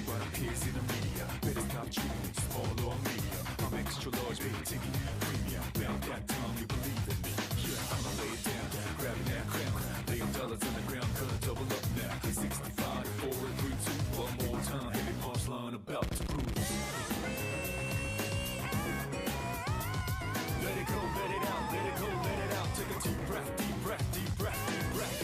But I'm here in the media. Better stop treating me small or medium. I'm extra large, baby, taking premium. About that time you believe in me. Yeah, I'ma lay it down, grabbing that crown. Laying dollars on the ground, gonna double up now. 65, 4, 3, 2, one more time. Heavy punchline about to cruise. Let it go, let it out, let it go, let it out. Take a deep breath, deep breath, deep breath, deep breath.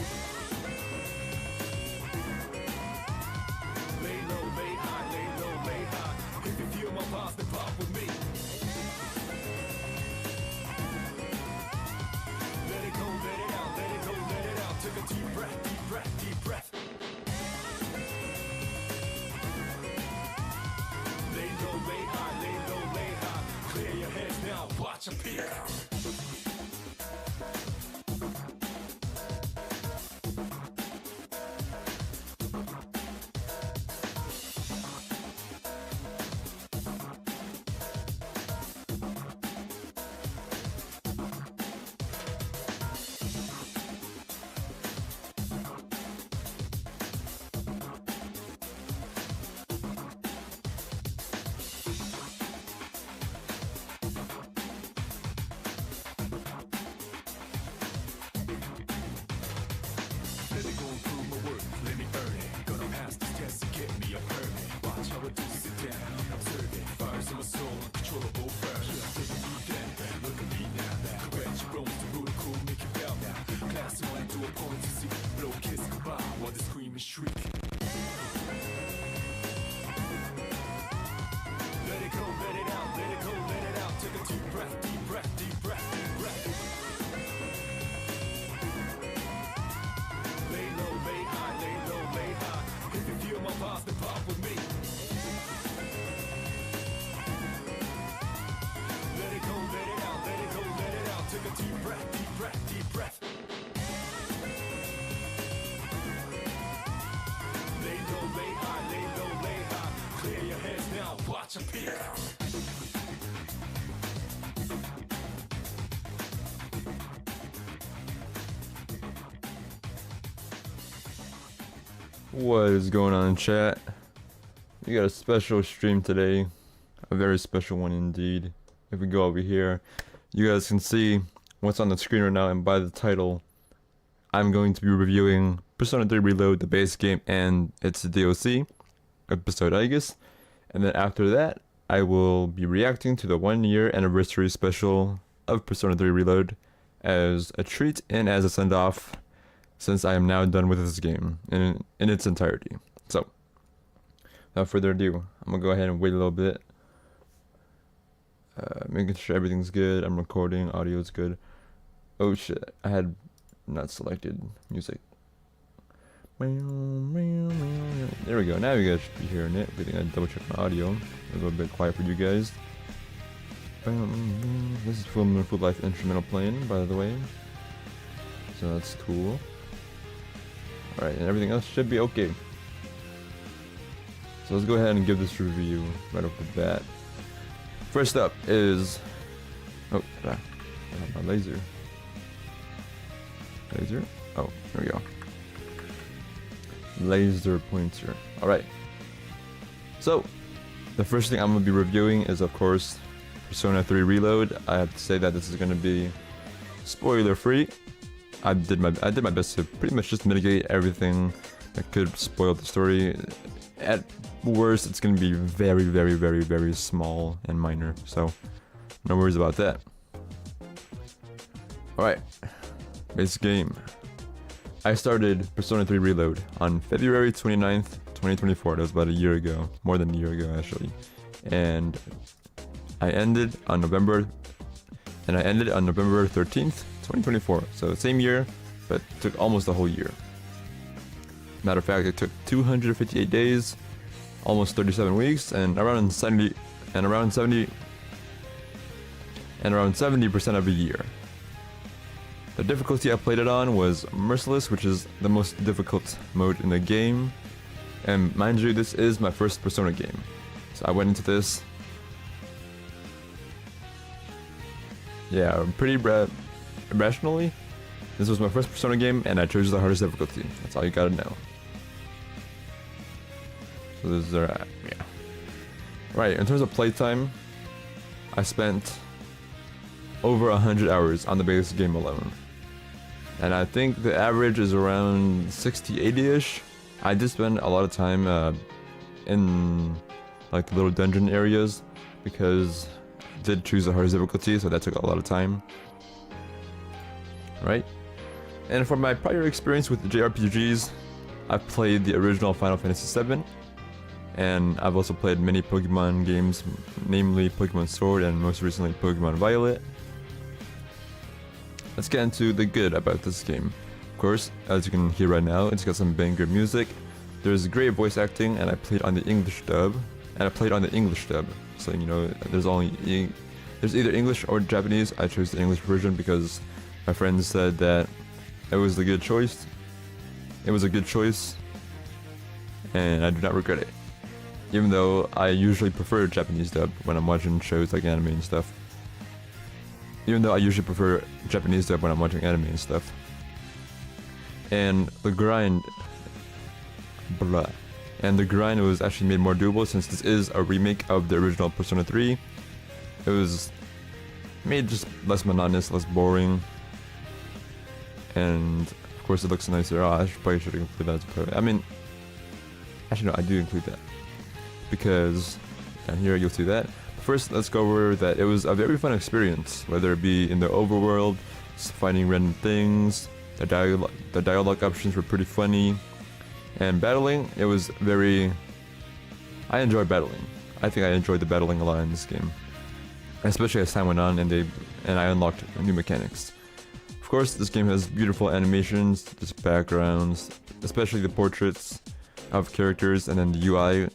Lay low, lay high, lay low, lay high. If you feel my vibes, then pop with me. Let it go, let it out, let it go, let it out. Take a deep breath, deep breath, deep breath. Lay low, lay high, lay low, lay high. Clear your heads now, watch a peek. Let it go and prove my worth, let me earn it. Gonna pass this test and get me a permit. Watch how I do, sit down, observe it. Fires in my soul, uncontrollable burn. Take a deep then, look at me now. Correct your bones, the brutal cool, make it bow now. Class you wanna do a point to see. Blow kiss goodbye while they scream and shriek. Let it go, let it out, let it go, let it out. Take a deep breath, deep breath, deep breath, deep breath. Lay low, lay high, lay low, lay high. If you feel my vibes, then pop with me. Let it go, let it out, let it go, let it out. Take a deep breath, deep breath, deep breath. Lay low, lay high, lay low, lay high. Clear your heads now, watch a peek. What is going on, chat? We got a special stream today, a very special one indeed. If we go over here, you guys can see what's on the screen right now, and by the title, I'm going to be reviewing Persona 3 Reload, the base game, and its DLC, episode Aegis, and then after that, I will be reacting to the 1-year anniversary special of Persona 3 Reload as a treat and as a send-off, since I am now done with this game in its entirety. So, without further ado, I'm gonna go ahead and wait a little bit. Making sure everything's good. I'm recording, audio's good. Oh shit, I had not selected music. There we go, now you guys should be hearing it. I think I double check my audio. A little bit quiet for you guys. This is Full Moon Full Life instrumental playing, by the way. So that's cool. Alright, and everything else should be okay. So let's go ahead and give this review right off the bat. First up is... Oh, I have my laser. Laser? Oh, there we go. Laser pointer. Alright. So, the first thing I'm going to be reviewing is, of course, Persona 3 Reload. I have to say that this is going to be spoiler free. I did my best to pretty much just mitigate everything that could spoil the story. At worst, it's gonna be very, very, very, very small and minor, so no worries about that. Alright, base game. I started Persona 3 Reload on February 29th, 2024. That was about a year ago, more than a year ago actually. And I ended on November 13th, 2024, so same year, but took almost a whole year. Matter of fact, it took 258 days, almost 37 weeks, and around 70% of a year. The difficulty I played it on was Merciless, which is the most difficult mode in the game. And mind you, this is my first Persona game. So I went into this. Yeah, pretty irrationally. This was my first Persona game, and I chose the hardest difficulty. That's all you gotta know. So this is yeah. Right, in terms of playtime, I spent over 100 hours on the basic game alone. And I think the average is around 60-80-ish. I did spend a lot of time in like the little dungeon areas because I did choose the hardest difficulty, so that took a lot of time. Right? And for my prior experience with JRPGs, I've played the original Final Fantasy VII, and I've also played many Pokemon games, namely Pokemon Sword and most recently Pokemon Violet. Let's get into the good about this game. Of course, as you can hear right now, it's got some banger music. There's great voice acting, and I played on the English dub. So you know, there's either English or Japanese. I chose the English version because my friends said that it was a good choice. It was a good choice, and I do not regret it. Even though I usually prefer Japanese dub when I'm watching shows like anime and stuff. And the grind... And the grind was actually made more doable since this is a remake of the original Persona 3. It was made just less monotonous, less boring. And of course it looks nicer. Oh, I probably should include that as part of it. I mean... Actually no, I do include that. Because down here you'll see that. First, let's go over that it was a very fun experience, whether it be in the overworld, finding random things, the dialogue options were pretty funny, and battling, it was very... I enjoyed battling. I think I enjoyed the battling a lot in this game. Especially as time went on and I unlocked new mechanics. Of course, this game has beautiful animations, just backgrounds, especially the portraits of characters, and then the UI.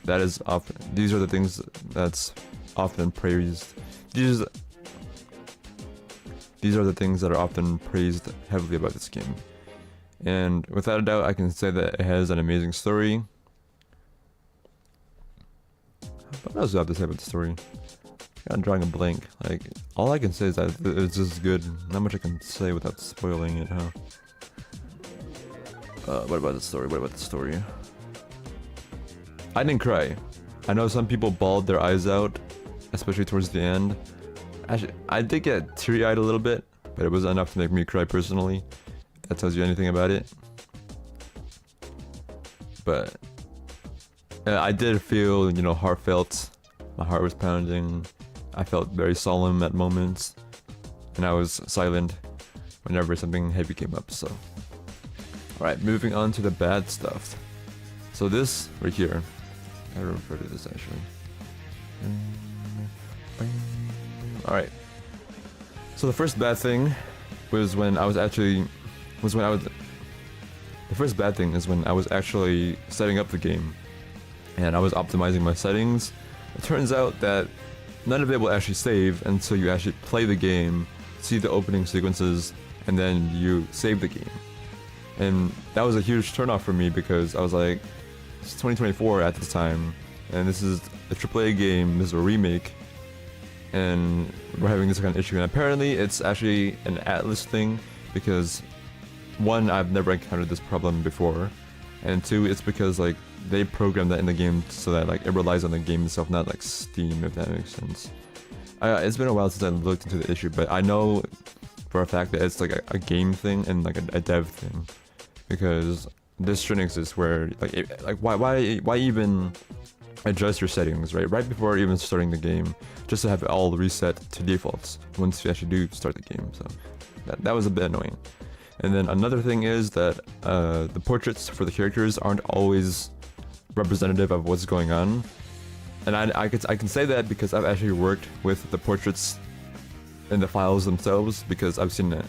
That is often, these are the things that's often praised. These are the things that are often praised heavily about this game. And without a doubt, I can say that it has an amazing story. What else do I have to say about the story? I'm drawing a blank. Like, all I can say is that it's just good. Not much I can say without spoiling it, huh? What about the story? I didn't cry. I know some people bawled their eyes out, especially towards the end. Actually, I did get teary-eyed a little bit, but it was enough to make me cry personally. If that tells you anything about it. But I did feel, you know, heartfelt. My heart was pounding. I felt very solemn at moments, and I was silent whenever something heavy came up. So, all right, moving on to the bad stuff. So this right here. I refer to this actually. Alright. So the first bad thing was when I was actually the first bad thing is when I was actually setting up the game and I was optimizing my settings. It turns out that none of it will actually save until you actually play the game, see the opening sequences, and then you save the game. And that was a huge turnoff for me because I was like, it's 2024 at this time, and this is a AAA game, this is a remake, and we're having this kind of issue. And apparently it's actually an Atlas thing, because one, I've never encountered this problem before, and two, it's because like they programmed that in the game so that like it relies on the game itself, not like Steam, if that makes sense. It's been a while since I looked into the issue, but I know for a fact that it's like a game thing and like a dev thing, because this shouldn't exist where why even adjust your settings right before even starting the game, just to have it all reset to defaults once you actually do start the game. So that was a bit annoying. And then another thing is that the portraits for the characters aren't always representative of what's going on, and I can say that because I've actually worked with the portraits in the files themselves, because I've seen it.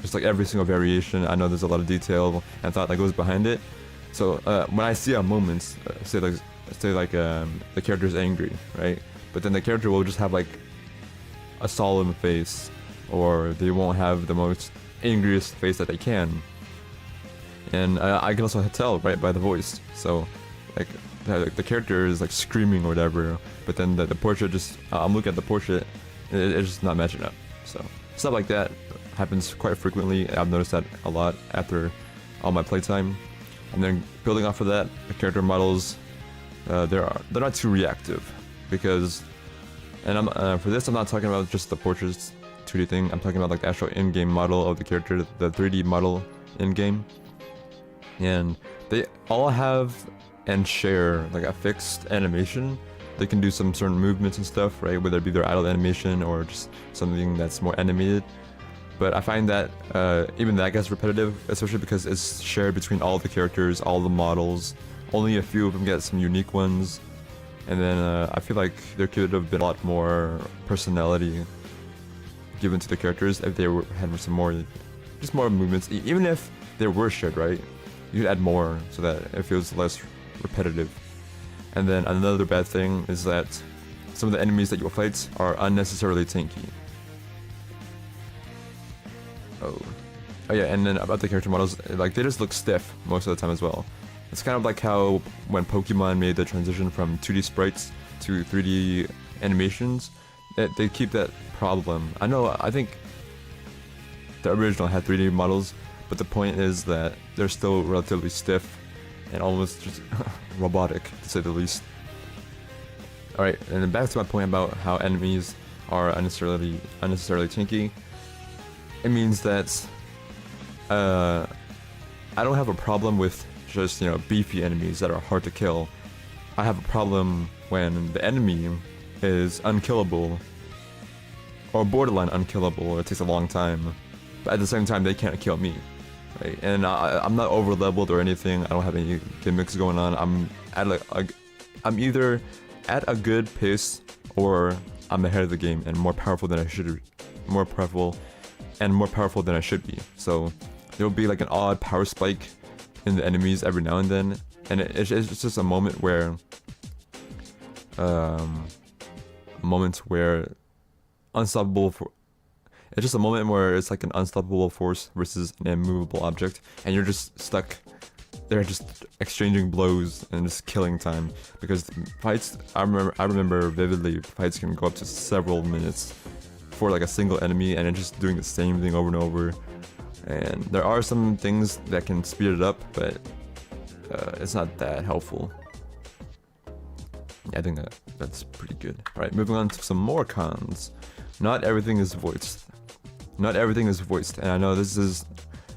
Just like every single variation, I know there's a lot of detail and thought that goes behind it. So when I see a moment, say the character's angry, right? But then the character will just have like a solemn face, or they won't have the most angriest face that they can. And I can also tell right by the voice. So like the character is like screaming or whatever, but then the portrait just I'm looking at the portrait, it's just not matching up. So stuff like that happens quite frequently. I've noticed that a lot after all my playtime. And then building off of that, the character models, they're not too reactive, because, and for this I'm not talking about just the portraits 2D thing. I'm talking about like the actual in-game model of the character, the 3D model in-game, and they all have and share like a fixed animation. They can do some certain movements and stuff, right? Whether it be their idle animation or just something that's more animated. But I find that even that gets repetitive, especially because it's shared between all the characters, all the models. Only a few of them get some unique ones. And then I feel like there could have been a lot more personality given to the characters if they had some more, just more movements. Even if they were shared, right? You could add more so that it feels less repetitive. And then another bad thing is that some of the enemies that you'll fight are unnecessarily tanky. Oh yeah, and then about the character models, like they just look stiff most of the time as well. It's kind of like how when Pokemon made the transition from 2D sprites to 3D animations, they keep that problem. I think the original had 3D models, but the point is that they're still relatively stiff and almost just robotic, to say the least. Alright, and then back to my point about how enemies are unnecessarily tanky. It means that I don't have a problem with just, beefy enemies that are hard to kill. I have a problem when the enemy is unkillable or borderline unkillable, or it takes a long time, but at the same time they can't kill me, right? And I'm not over leveled or anything. I don't have any gimmicks going on. I'm either at a good pace or I'm ahead of the game and more powerful than I should be. So there'll be like an odd power spike in the enemies every now and then, and it's just a moment where it's just a moment where it's like an unstoppable force versus an immovable object, and you're just stuck there just exchanging blows and just killing time, because fights, I remember vividly, fights can go up to several minutes for like a single enemy, and it's just doing the same thing over and over. And there are some things that can speed it up, but it's not that helpful. Yeah, I think that's pretty good. Alright, moving on to some more cons. Not everything is voiced. Not everything is voiced, and I know this is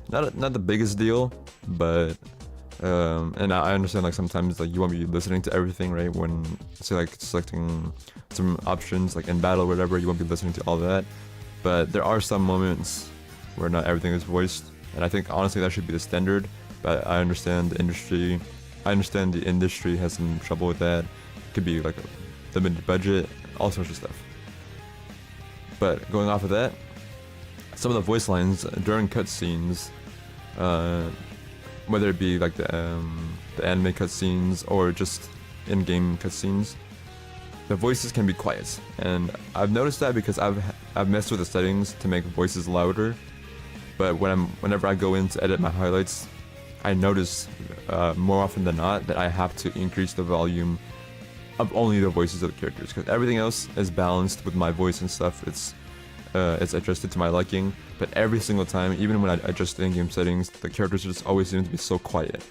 not the biggest deal, but and I understand like sometimes like you won't be listening to everything, right? When say like selecting some options like in battle or whatever, you won't be listening to all that. But there are some moments where not everything is voiced, and I think honestly that should be the standard. But I understand the industry. Has some trouble with that. It could be like a limited budget, all sorts of stuff. But going off of that, some of the voice lines during cutscenes, whether it be like the anime cutscenes or just in-game cutscenes, the voices can be quiet, and I've noticed that because I've messed with the settings to make voices louder. But whenever I go in to edit my highlights, I notice more often than not that I have to increase the volume of only the voices of the characters, because everything else is balanced with my voice and stuff. It's adjusted to my liking, but every single time, even when I adjust the in-game settings, the characters just always seem to be so quiet.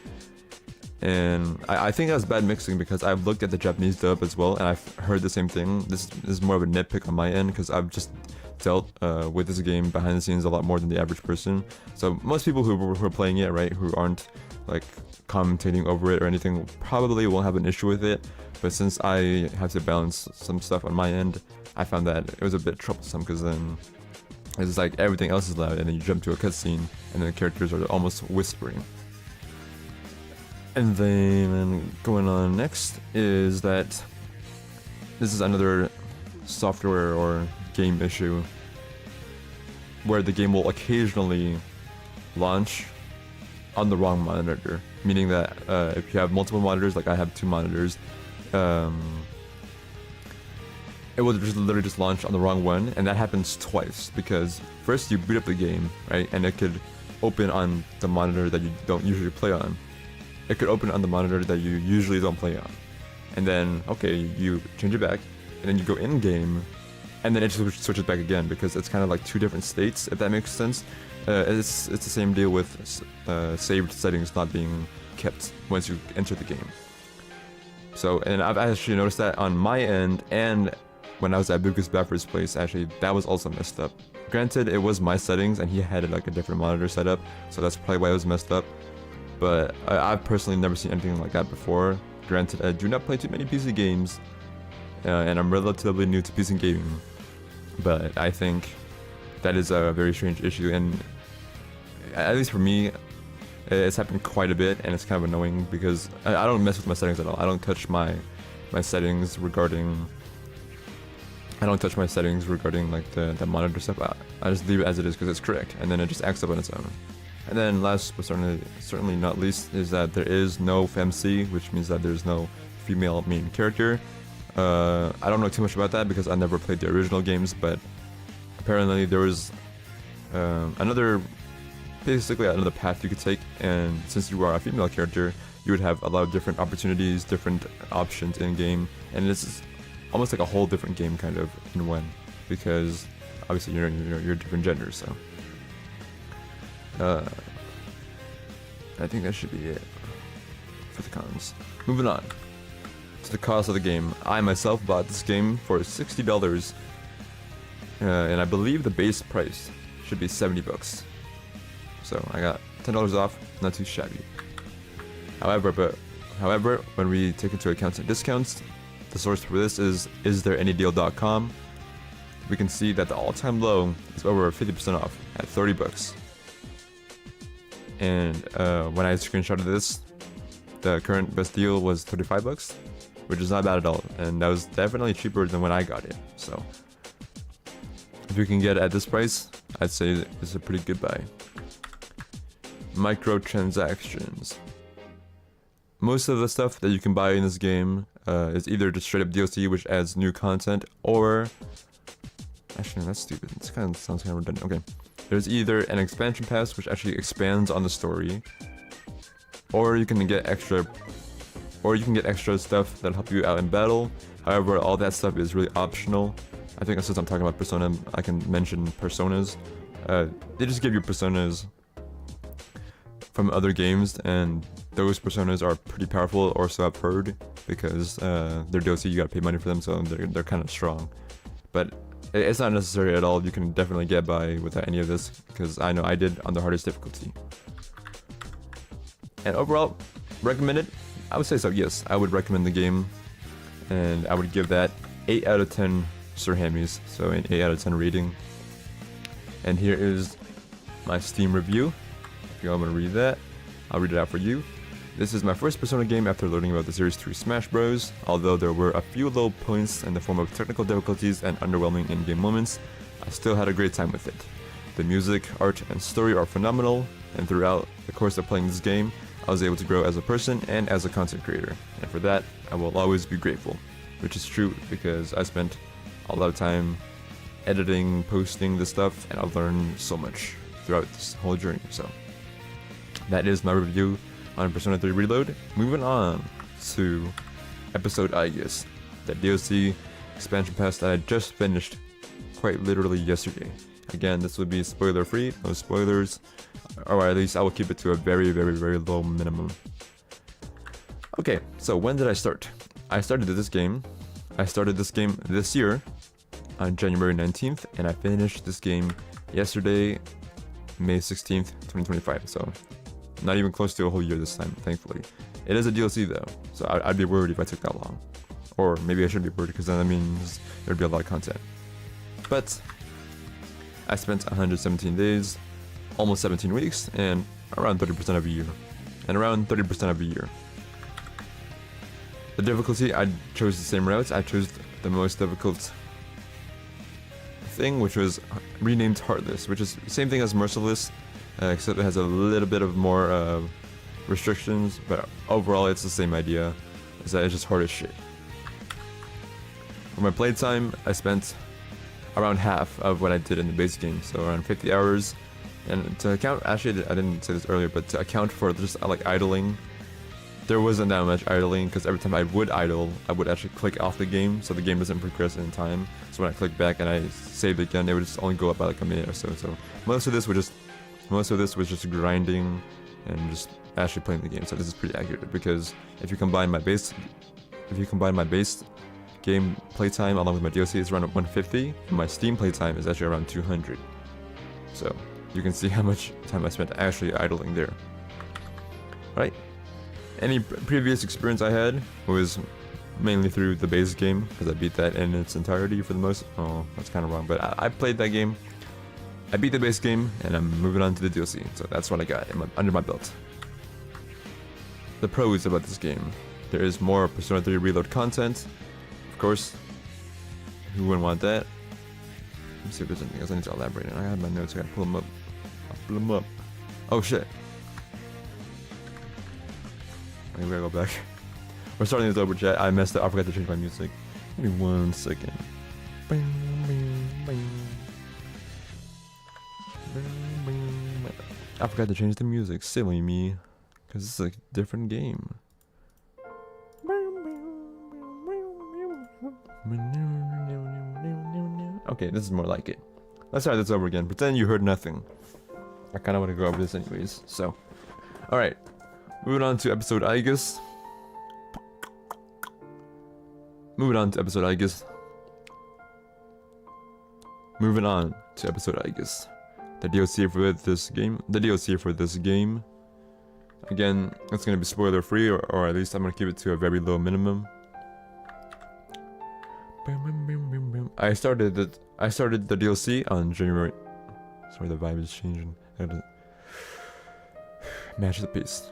And I think that's bad mixing, because I've looked at the Japanese dub as well, and I've heard the same thing. This is more of a nitpick on my end, because I've just dealt with this game behind the scenes a lot more than the average person. So most people who are playing it, right, who aren't like commentating over it or anything, probably won't have an issue with it. But since I have to balance some stuff on my end, I found that it was a bit troublesome, because then it's like everything else is loud, and then you jump to a cutscene and the characters are almost whispering. And then going on next is that this is another software or game issue where the game will occasionally launch on the wrong monitor, meaning that if you have multiple monitors, like I have 2 monitors, it will just literally just launch on the wrong one, and that happens twice because first you boot up the game, right, and it could open on the monitor that you don't usually play on. It could open on the monitor that you usually don't play on, and then okay, you change it back, and then you go in game, and then it just switches back again because it's kind of like two different states, if that makes sense. It's the same deal with saved settings not being kept once you enter the game. So, and I've actually noticed that on my end, and when I was at Buka's Baffer's place, actually, that was also messed up. Granted, it was my settings, and he had like a different monitor setup, so that's probably why it was messed up. But I've personally never seen anything like that before. Granted, I do not play too many PC games, and I'm relatively new to PC gaming. But I think that is a very strange issue, and at least for me, it's happened quite a bit, and it's kind of annoying because I don't mess with my settings at all. I don't touch my settings regarding. I don't touch my settings regarding like the monitor stuff. I just leave it as it is because it's correct, and then it just acts up on its own. And then last but certainly not least is that there is no FemC, which means that there's no female main character. I don't know too much about that because I never played the original games, but apparently there was basically another path you could take, and since you are a female character, you would have a lot of different opportunities, different options in game, and this is almost like a whole different game kind of in one, because obviously you're different genders. So I think that should be it for the cons. Moving on to the cost of the game. I myself bought this game for $60, and I believe the base price should be $70. So I got $10 off, not too shabby. However, when we take into account some discounts, the source for this is istthereanydeal.com. We can see that the all-time low is over 50% off at $30. And when I screenshotted this, the current best deal was $35, which is not bad at all, and that was definitely cheaper than when I got it. So if you can get it at this price, I'd say it's a pretty good buy. Microtransactions. Most of the stuff that you can buy in this game is either just straight up DLC, which adds new content, or actually that's stupid. This kind of sounds kind of redundant. Okay, there's either an expansion pass, which actually expands on the story, or you can get extra stuff that'll help you out in battle. However, all that stuff is really optional. I think since I'm talking about Persona, I can mention personas. They just give you personas from other games, and those personas are pretty powerful, or so I've heard, because they're DLC, you gotta pay money for them, so they're kind of strong. But it's not necessary at all. You can definitely get by without any of this, because I know I did on the hardest difficulty. And overall, recommended? I would say so, yes. I would recommend the game, and I would give that 8 out of 10 Sir Hammys, so an 8 out of 10 rating. And here is my Steam review. If you all want to read that, I'll read it out for you. This is my first Persona game after learning about the Series 3 Smash Bros. Although there were a few low points in the form of technical difficulties and underwhelming in-game moments, I still had a great time with it. The music, art, and story are phenomenal, and throughout the course of playing this game, I was able to grow as a person and as a content creator, and for that, I will always be grateful. Which is true, because I spent a lot of time editing, posting this stuff, and I've learned so much throughout this whole journey. So that is my review on Persona 3 Reload. Moving on to episode Aegis, that DLC expansion pass that I just finished quite literally yesterday. Again, this would be spoiler free, no spoilers, or at least I will keep it to a very, very, very low minimum. Okay, so when did I start? I started this game this year on January 19th, and I finished this game yesterday, May 16th, 2025, so not even close to a whole year this time, thankfully. It is a DLC though, so I'd be worried if I took that long. Or maybe I shouldn't be worried, because then that means there'd be a lot of content. But I spent 117 days, almost 17 weeks, and around 30% of a year. The difficulty, I chose the same route. I chose the most difficult thing, which was renamed Heartless, which is the same thing as Merciless, except it has a little bit of more restrictions, but overall it's the same idea, is that it's just hard as shit. For my playtime, I spent around half of what I did in the base game, so around 50 hours. And to account, actually I didn't say this earlier, but to account for just like idling, there wasn't that much idling, because every time I would idle, I would actually click off the game, so the game doesn't progress in time. So when I click back and I save again, it would just only go up by like a minute or so. So most of this was just grinding and just actually playing the game. So this is pretty accurate, because if you combine my base game playtime along with my DLC, it's around 150, and my Steam playtime is actually around 200. So you can see how much time I spent actually idling there. Right? Any previous experience I had was mainly through the base game, because I beat that in its entirety for the most. Oh, that's kind of wrong, but I played that game. I beat the base game, and I'm moving on to the DLC. So that's what I got under my belt. The pros about this game: there is more Persona 3 Reload content. Of course, who wouldn't want that? Let me see if there's anything else I need to elaborate on. I have my notes. I gotta pull them up. I'll pull them up. Oh shit. We gotta go back. We're starting this over, chat. I messed up. I forgot to change my music. Give me 1 second. I forgot to change the music. Silly me. Because this is a different game. Okay, this is more like it. Let's start this over again. Pretend you heard nothing. I kind of want to go over this anyways. So, alright. Moving on to episode Aegis. Moving on to episode Aegis. The DLC for this game. Again, it's gonna be spoiler free, or at least I'm gonna keep it to a very low minimum. I started the DLC on January. Sorry, the vibe is changing. I gotta match the pace.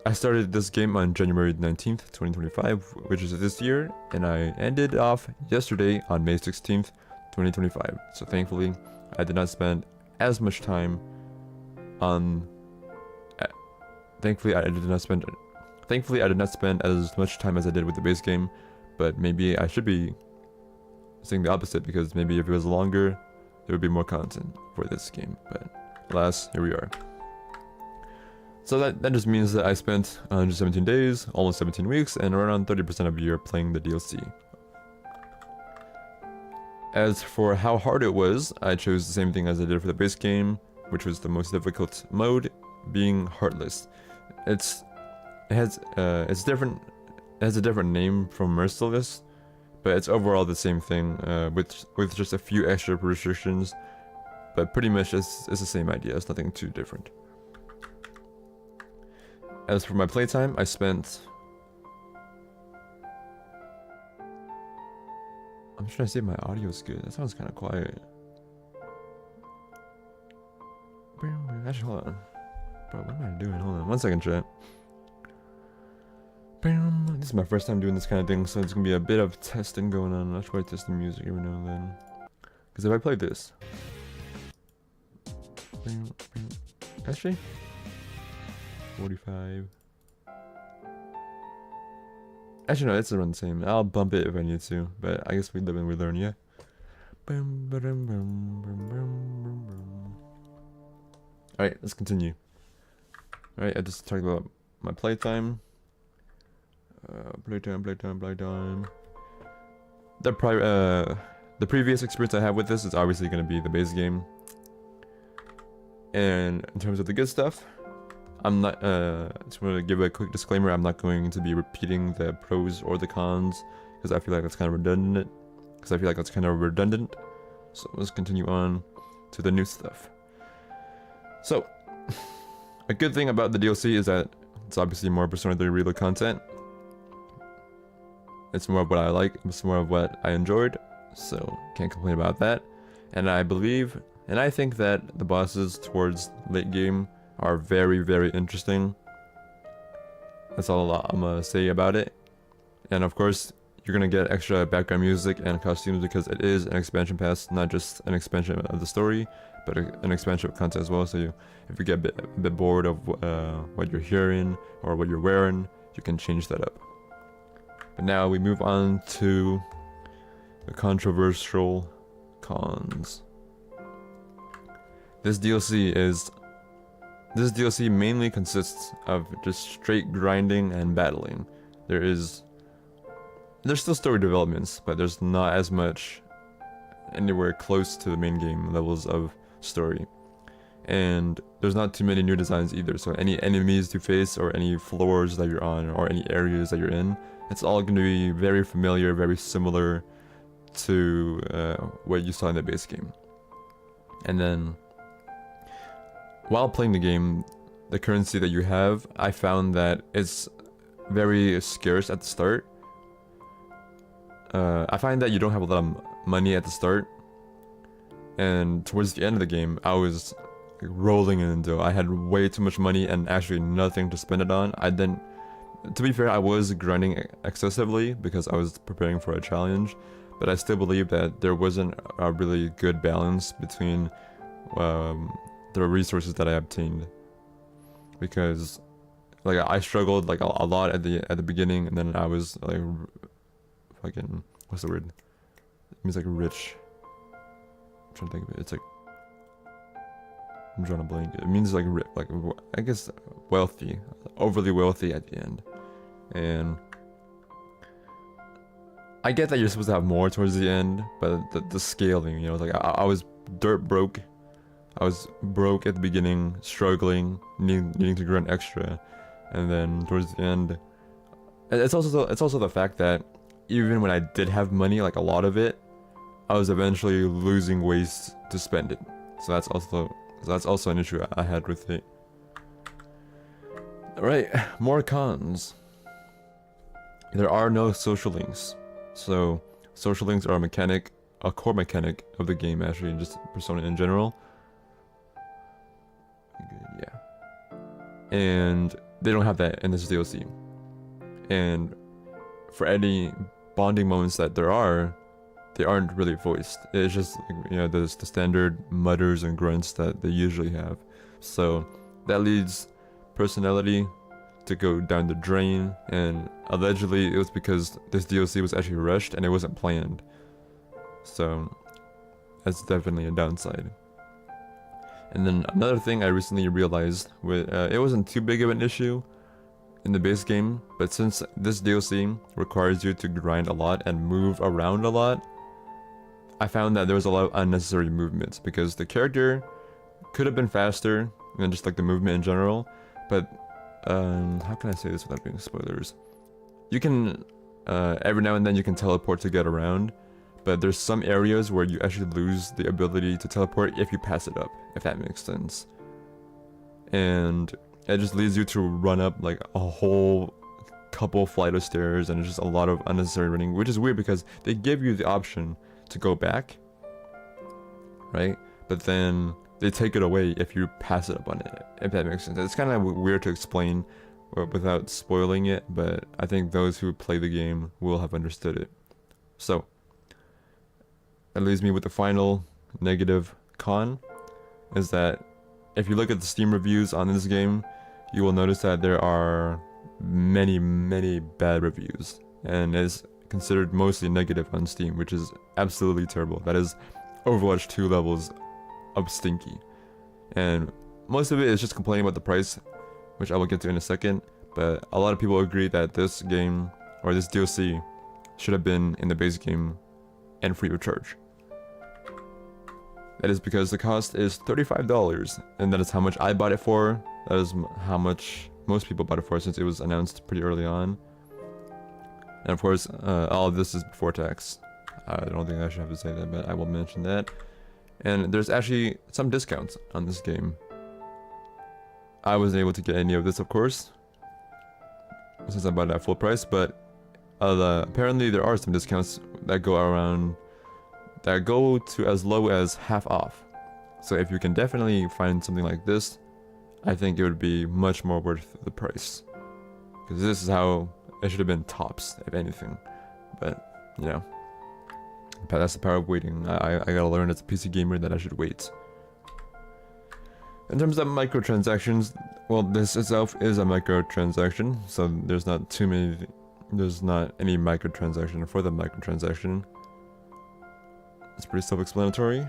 I started this game on January 19th, 2025, which is this year, and I ended off yesterday on May 16th, 2025. So thankfully, I did not spend as much time on. Thankfully, I did not spend as much time as I did with the base game, but maybe I should be saying the opposite, because maybe if it was longer, there would be more content for this game. But alas, here we are. So that just means that I spent 117 days, almost 17 weeks, and around 30% of a year playing the DLC. As for how hard it was, I chose the same thing as I did for the base game, which was the most difficult mode, being Heartless. It has a different name from Merciless, but it's overall the same thing, with just a few extra restrictions. But pretty much it's the same idea. It's nothing too different. As for my playtime, I spent. I'm trying to see if my audio is good. That sounds kind of quiet. Actually, hold on. Bro, what am I doing? Hold on. 1 second, chat. This is my first time doing this kind of thing, so it's gonna be a bit of testing going on. I'll try to test the music every now and then. Because if I play this. Actually. 45. Actually, no, it's around the same. I'll bump it if I need to, but I guess we live and we learn, yeah? Alright, let's continue. Alright, I just talked about my playtime. Playtime. The previous experience I have with this is obviously going to be the base game. And in terms of the good stuff, I'm not, just want to give a quick disclaimer, I'm not going to be repeating the pros or the cons, because I feel like that's kind of redundant. So let's continue on to the new stuff. So, a good thing about the DLC is that it's obviously more Persona 3 Reload content. It's more of what I like, it's more of what I enjoyed, so can't complain about that. And I think that the bosses towards late game are very, very interesting. That's all I'm gonna say about it. And of course, you're gonna get extra background music and costumes because it is an expansion pass, not just an expansion of the story, but an expansion of content as well. So if you get a bit bored of what you're hearing or what you're wearing, you can change that up. But now we move on to the controversial cons. This DLC mainly consists of just straight grinding and battling. There's still story developments, but there's not as much anywhere close to the main game levels of story. And there's not too many new designs either, so any enemies to face or any floors that you're on or any areas that you're in, it's all going to be very familiar, very similar to what you saw in the base game. And then while playing the game, the currency that you have, I found that it's very scarce at the start. I find that you don't have a lot of money at the start, and towards the end of the game, I was rolling in dough. I had way too much money and actually nothing to spend it on. To be fair, I was grinding excessively because I was preparing for a challenge, but I still believe that there wasn't a really good balance between the resources that I obtained, because like I struggled like a lot at the beginning, and then I was like fucking, what's the word? It means like rich. I'm trying to think of it. It's like, I'm drawing a blank. It means like I guess wealthy, overly wealthy at the end. And I get that you're supposed to have more towards the end, but the scaling, you know, like I was dirt broke. I was broke at the beginning, struggling, needing to grind extra, and then towards the end, it's also the fact that even when I did have money, like a lot of it, I was eventually losing ways to spend it. So that's also an issue I had with it. Alright, more cons. There are no social links. So social links are a core mechanic of the game, actually, and just Persona in general. Yeah. And they don't have that in this DLC. And for any bonding moments that there are, they aren't really voiced. It's just, you know, there's the standard mutters and grunts that they usually have. So that leads personality to go down the drain, and allegedly it was because this DLC was actually rushed and it wasn't planned. So that's definitely a downside. And then another thing I recently realized, it wasn't too big of an issue in the base game, but since this DLC requires you to grind a lot and move around a lot, I found that there was a lot of unnecessary movements, because the character could have been faster than just like the movement in general, but how can I say this without being spoilers? You can, every now and then you can teleport to get around, but there's some areas where you actually lose the ability to teleport if you pass it up, if that makes sense. And it just leads you to run up like a whole couple flight of stairs, and it's just a lot of unnecessary running, which is weird because they give you the option to go back, right? But then they take it away if you pass it up on it, if that makes sense. It's kind of weird to explain without spoiling it, but I think those who play the game will have understood it. So that leaves me with the final negative con, is that if you look at the Steam reviews on this game, you will notice that there are many bad reviews, and it's considered mostly negative on Steam, which is absolutely terrible. That is Overwatch 2 levels of stinky. And most of it is just complaining about the price, which I will get to in a second, but a lot of people agree that this game, or this DLC, should have been in the base game and free of charge. That is because the cost is $35, and that is how much I bought it for. That is how much most people bought it for, since it was announced pretty early on. And of course, all of this is before tax. I don't think I should have to say that, but I will mention that. And there's actually some discounts on this game. I wasn't able to get any of this, of course, since I bought it at full price, but apparently there are some discounts that go to as low as half off. So if you can definitely find something like this, I think it would be much more worth the price, because this is how it should have been tops, if anything. But you know, that's the power of waiting. I gotta learn as a PC gamer that I should wait. In terms of microtransactions, well, this itself is a microtransaction, so there's not any microtransaction for the microtransaction. It's pretty self-explanatory.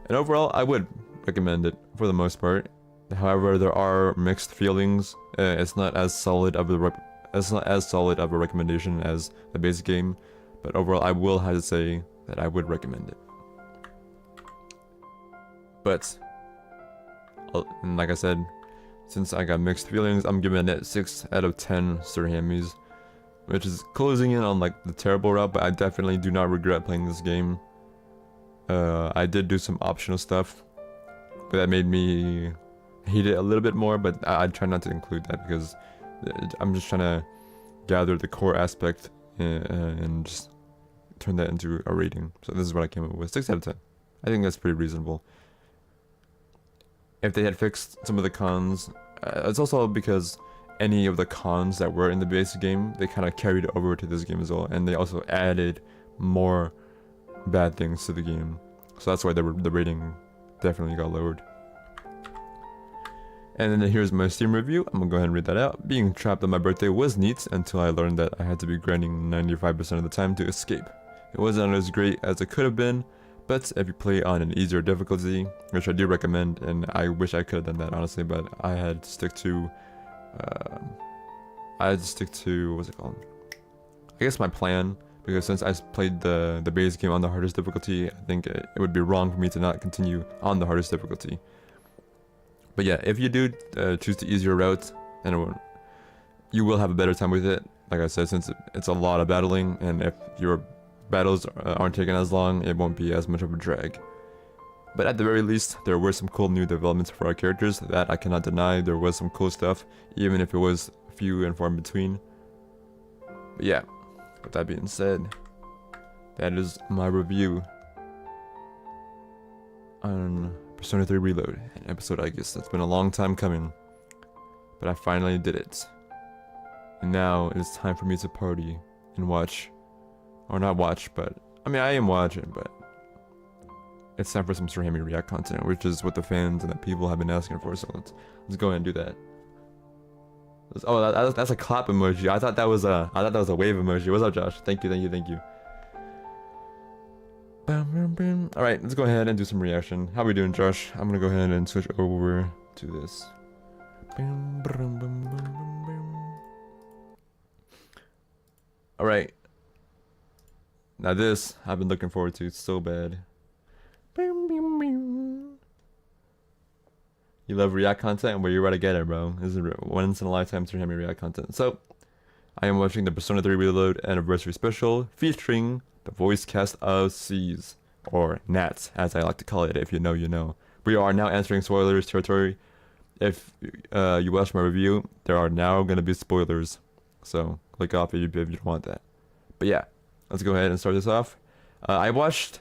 And overall, I would recommend it for the most part. However, there are mixed feelings. It's not as solid of a recommendation as the base game, but overall, I will have to say that I would recommend it. But and like I said, since I got mixed feelings, I'm giving it 6 out of 10 Sir Hammys, which is closing in on like the terrible route, but I definitely do not regret playing this game. I did do some optional stuff, but that made me hate it a little bit more, but I try not to include that because I'm just trying to gather the core aspect and just turn that into a rating. So this is what I came up with, 6 out of 10. I think that's pretty reasonable. If they had fixed some of the cons, it's also because any of the cons that were in the base game, they kind of carried over to this game as well, and they also added more bad things to the game. So that's why the rating definitely got lowered. And then here's my Steam review. I'm gonna go ahead and read that out. Being trapped on my birthday was neat until I learned that I had to be grinding 95% of the time to escape. It wasn't as great as it could have been, but if you play on an easier difficulty, which I do recommend, and I wish I could have done that honestly, but I had to stick to what's it called? I guess my plan, because since I played the base game on the hardest difficulty, I think it would be wrong for me to not continue on the hardest difficulty. But yeah, if you do choose the easier route, then you will have a better time with it. Like I said, since it's a lot of battling, and if your battles aren't taking as long, it won't be as much of a drag. But at the very least, there were some cool new developments for our characters that I cannot deny. There was some cool stuff, even if it was few and far in between. But yeah, with that being said, that is my review on Persona 3 Reload, an episode I guess that's been a long time coming, but I finally did it. And now it is time for me to party and watch, or not watch, but I mean I am watching, but it's time for some Sir Hammy React content, which is what the fans and the people have been asking for. So let's go ahead and do that. Oh, that's a clap emoji. I thought that was a wave emoji. What's up, Josh? Thank you. Alright, let's go ahead and do some reaction. How we doing, Josh? I'm gonna go ahead and switch over to this. Alright. Now this, I've been looking forward to so bad. You love React content? Well, you're about to get it, bro. This is once in a lifetime Sir Hammy React content. So, I am watching the Persona 3 Reload Anniversary Special featuring the voice cast of C's, or Nats, as I like to call it. If you know, you know. We are now entering spoilers territory. If you watch my review, there are now going to be spoilers. So, click off if you don't want that. But yeah, let's go ahead and start this off. I watched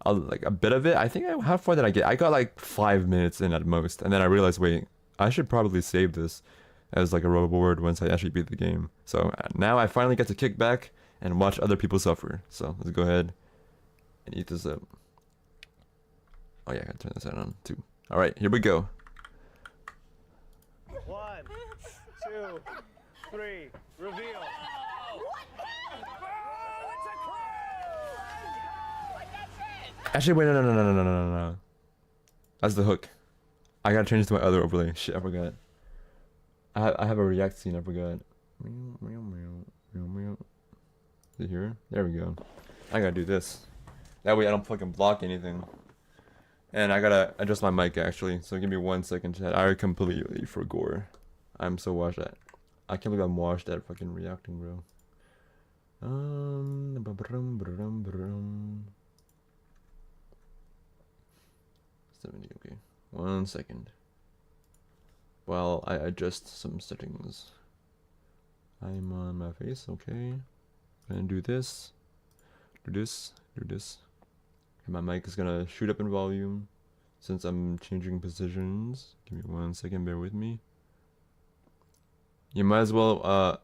like a bit of it. I think how far did I get? I got like 5 minutes in at most, and then I realized, wait, I should probably save this as like a reward once I actually beat the game. So now I finally get to kick back and watch other people suffer. So let's go ahead and eat this up. Oh yeah, I gotta turn this on too. All right, here we go. 1, 2, 3, reveal. Actually, wait, no. That's the hook. I gotta change it to my other overlay. Shit, I forgot. I have a react scene, I forgot. Is it here? There we go. I gotta do this. That way I don't fucking block anything. And I gotta adjust my mic actually, so give me 1 second, chat. I completely forgot. I'm so washed at. I can't believe I'm washed at fucking reacting, bro. 70, okay. 1 second. While I adjust some settings. I'm on my face, okay. And do this. Do this. And my mic is gonna shoot up in volume since I'm changing positions. Give me 1 second, bear with me. You might as well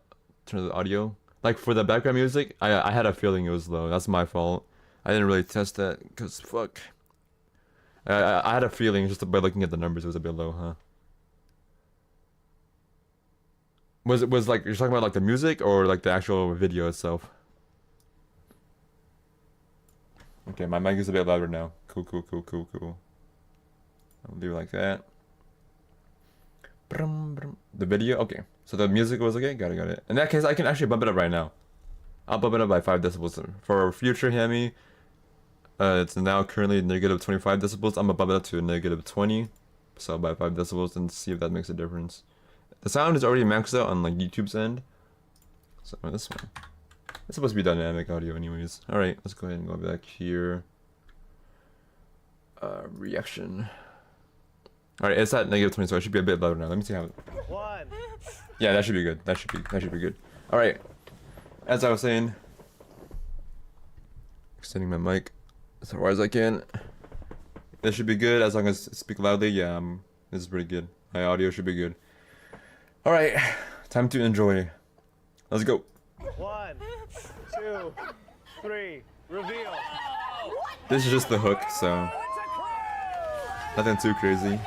turn the audio. Like for the background music, I had a feeling it was low. That's my fault. I didn't really test that because fuck. I had a feeling just by looking at the numbers it was a bit low, huh? Was like you're talking about like the music or like the actual video itself? Okay, my mic is a bit louder now. Cool. I'll do it like that. The video, okay. So the music was okay? Got it. In that case, I can actually bump it up right now. I'll bump it up by 5 decibels. For future Hammy, it's now currently negative 25 decibels. I'm gonna bump it up to a negative 20. So by 5 decibels and see if that makes a difference. The sound is already maxed out on like YouTube's end. So this one. It's supposed to be dynamic audio anyways. Alright, let's go ahead and go back here. Reaction. Alright, it's at negative 20, so it should be a bit louder now. Let me see how. 1. Yeah, that should be good. That should be good. Alright. As I was saying, extending my mic as far as I can. This should be good as long as I speak loudly. Yeah, this is pretty good. My audio should be good. Alright, time to enjoy. Let's go. 1, 2, 3, reveal. This is just the hook, so nothing too crazy.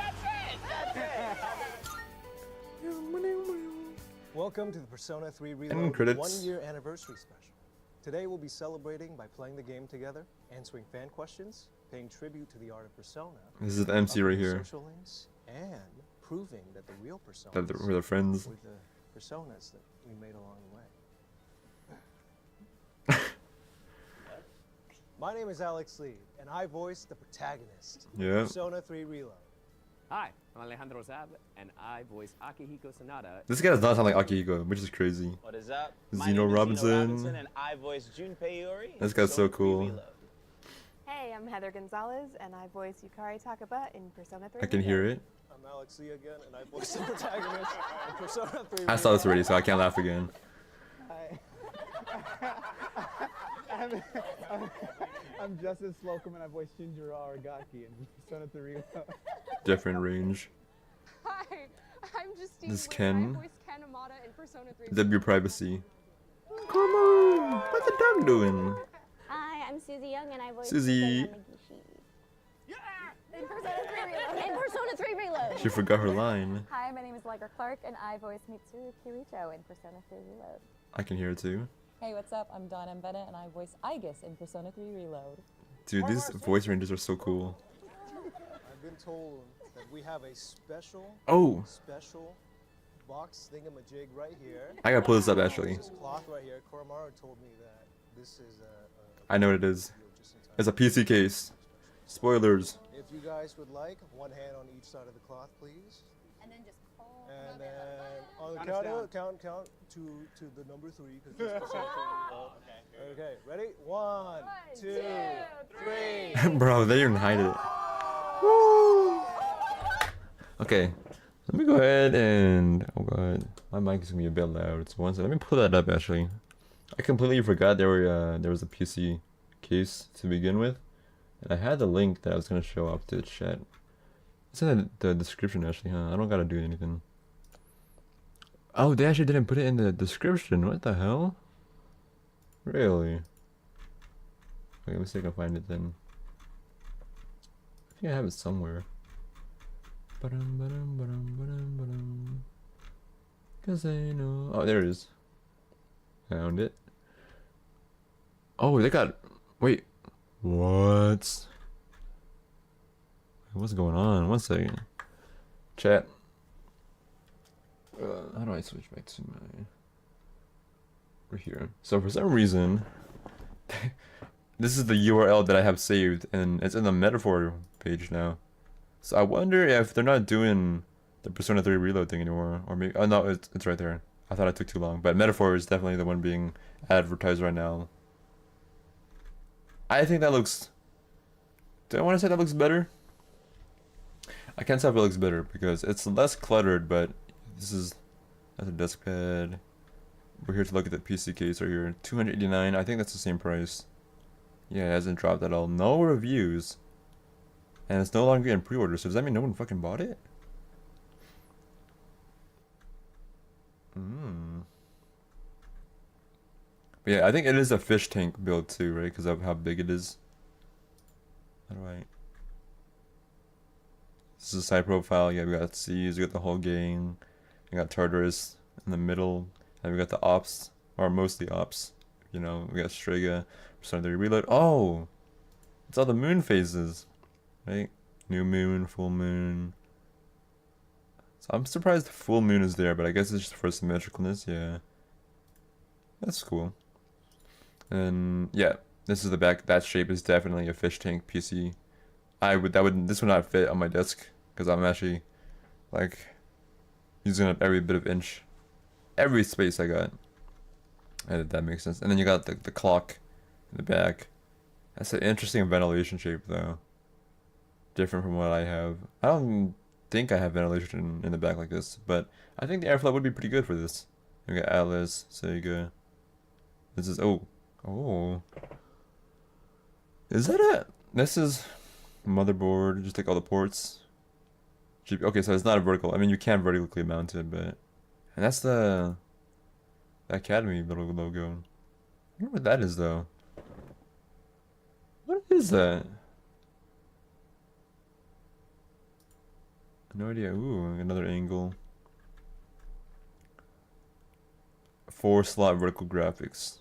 Welcome to the Persona 3 And Reload credits. 1-year anniversary special. Today we'll be celebrating by playing the game together, answering fan questions, paying tribute to the art of Persona. This is the MC right uploading here. Social links, and proving that the real Personas That we're the friends. were the personas that we made along the way. My name is LXXXIV, and I voice the protagonist in Yeah. Persona 3 Reload. Hi, I'm Alejandro Zab, and I voice Akihiko Sanada. This guy does not sound like Akihiko, which is crazy. What is up? Zeno My name is Robinson. Zeno Robinson, and I voice Junpei Iori. This guy's so Persona 3 cool. Reload. Hey, I'm Heather Gonzalez, and I voice Yukari Takaba in Persona 3. I can hear it. I'm LXXXIV again, and I voice the protagonist in Persona 3 I saw this already, so I can't laugh again. I'm Justice Slocum and I voice Shinjiro Aragaki in Persona 3 Reload. Different range. Hi, I'm Justine. This is Ware. Ken. I voice Ken Amada in Persona 3. W privacy. Come on! What's the dog doing? Hi, I'm Susie Young and I voice Susie. Persona Magishi. In Persona 3 Reload. In Persona 3 Reload. She forgot her line. Hi, my name is Liger Clark, and I voice Mitsuru Kirito in Persona 3 Reload. I can hear it too. Hey, what's up? I'm Dawn M. Bennett, and I voice Aegis in Persona 3 Reload. Dude, these voice ranges are so cool. I've been told that we have a special box thingamajig right here. I gotta pull this up actually. This cloth right here. Koromaru told me that this is I know what it is. It's a PC case. Spoilers. If you guys would like, one hand on each side of the cloth, please. And then just call. And then on the count to the number 3. Okay, ready? 1, 2, 3. Bro, they didn't hide it. Woo! Okay, let me go ahead and oh god, my mic is gonna be a bit loud. It's one second. Let me pull that up actually. I completely forgot there was a PC case to begin with, and I had the link that I was gonna show up to the chat. It's in the description actually, huh? I don't gotta do anything. Oh, they actually didn't put it in the description. What the hell? Really? Okay, let me see if I can find it then. I think I have it somewhere. Cause I know. Oh, there it is. Found it. Oh, they got. Wait. What? What's going on? 1 second. Chat. How do I switch back to my. We're here. So for some reason, this is the URL that I have saved, and it's in the metaphor page now. So I wonder if they're not doing the Persona 3 Reload thing anymore, or maybe. Oh no, it's right there. I thought I took too long, but metaphor is definitely the one being advertised right now. I think that looks. Do I want to say that looks better? I can't tell if it looks better because it's less cluttered, but that's a desk pad. We're here to look at the PC case right here. $289. I think that's the same price. Yeah, it hasn't dropped at all. No reviews. And it's no longer in pre-order, so does that mean no one fucking bought it? But yeah, I think it is a fish tank build too, right? Because of how big it is. How do I... This is a side profile. Yeah, we got C's, we got the whole gang. We got Tartarus in the middle. And we got the ops, or mostly ops. You know, we got Strega, Persona 3 Reload. Oh! It's all the moon phases, right? New moon, full moon. So I'm surprised the full moon is there, but I guess it's just for symmetricalness. Yeah, that's cool. And yeah, this is the back. That shape is definitely a fish tank PC. This would not fit on my desk because I'm actually like using up every bit of inch, every space I got. And that makes sense. And then you got the clock in the back. That's an interesting ventilation shape though. Different from what I have. I don't think I have ventilation in the back like this, but I think the airflow would be pretty good for this. We got Atlas, Sega. This is oh. Is that it? This is motherboard, just like all the ports. Okay, so it's not a vertical. I mean, you can vertically mount it, but and that's the Academy little logo. I wonder what that is though. What is that? No idea. Ooh, another angle. 4-slot vertical graphics.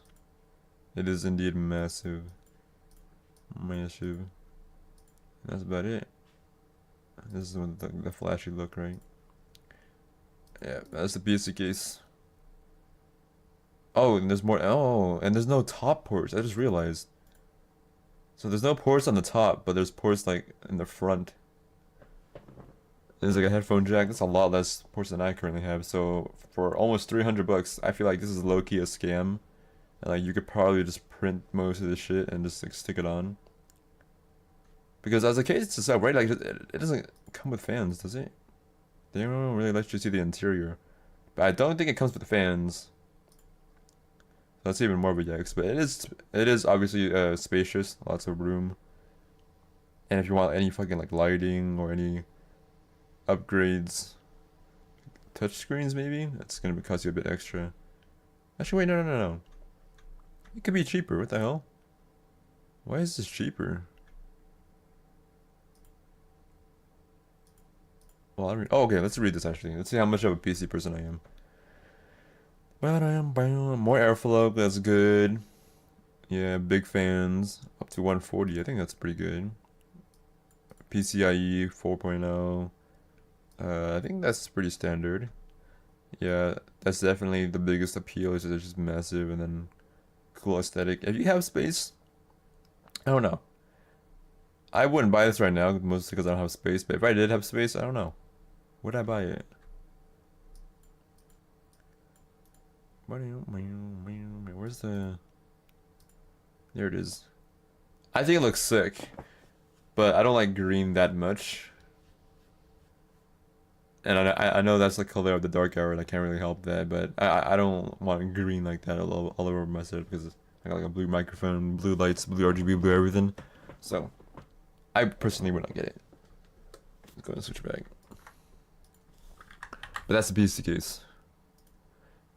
It is indeed massive. Massive. That's about it. This is what the flashy look, right? Yeah, that's the PC case. Oh, and there's more. Oh, and there's no top ports. I just realized. So there's no ports on the top, but there's ports like in the front. There's like a headphone jack. That's a lot less ports than I currently have. So for almost 300 bucks, I feel like this is low-key a scam. And like you could probably just print most of this shit and just like stick it on. Because as a case itself, right? Like it doesn't come with fans, does it? They don't really let you see the interior. But I don't think it comes with fans. That's even more of a yikes. But it is obviously spacious, lots of room. And if you want any fucking like lighting or any upgrades, touchscreens maybe, that's gonna cost you a bit extra. Actually, wait, no. It could be cheaper. What the hell? Why is this cheaper? Well, oh, okay, let's read this actually. Let's see how much of a PC person I am. More airflow, that's good. Yeah, big fans. Up to 140, I think that's pretty good. PCIe 4.0. I think that's pretty standard. Yeah, that's definitely the biggest appeal, is it's just massive and then cool aesthetic. If you have space, I don't know. I wouldn't buy this right now, mostly because I don't have space, but if I did have space, I don't know. Would I buy it? Where's the... There it is. I think it looks sick, but I don't like green that much. And I know that's the color of the dark hour and I can't really help that, but I don't want green like that all over my setup because I got like a blue microphone, blue lights, blue RGB, blue everything. So I personally would not get it. Let's go and switch back. But that's the PC case.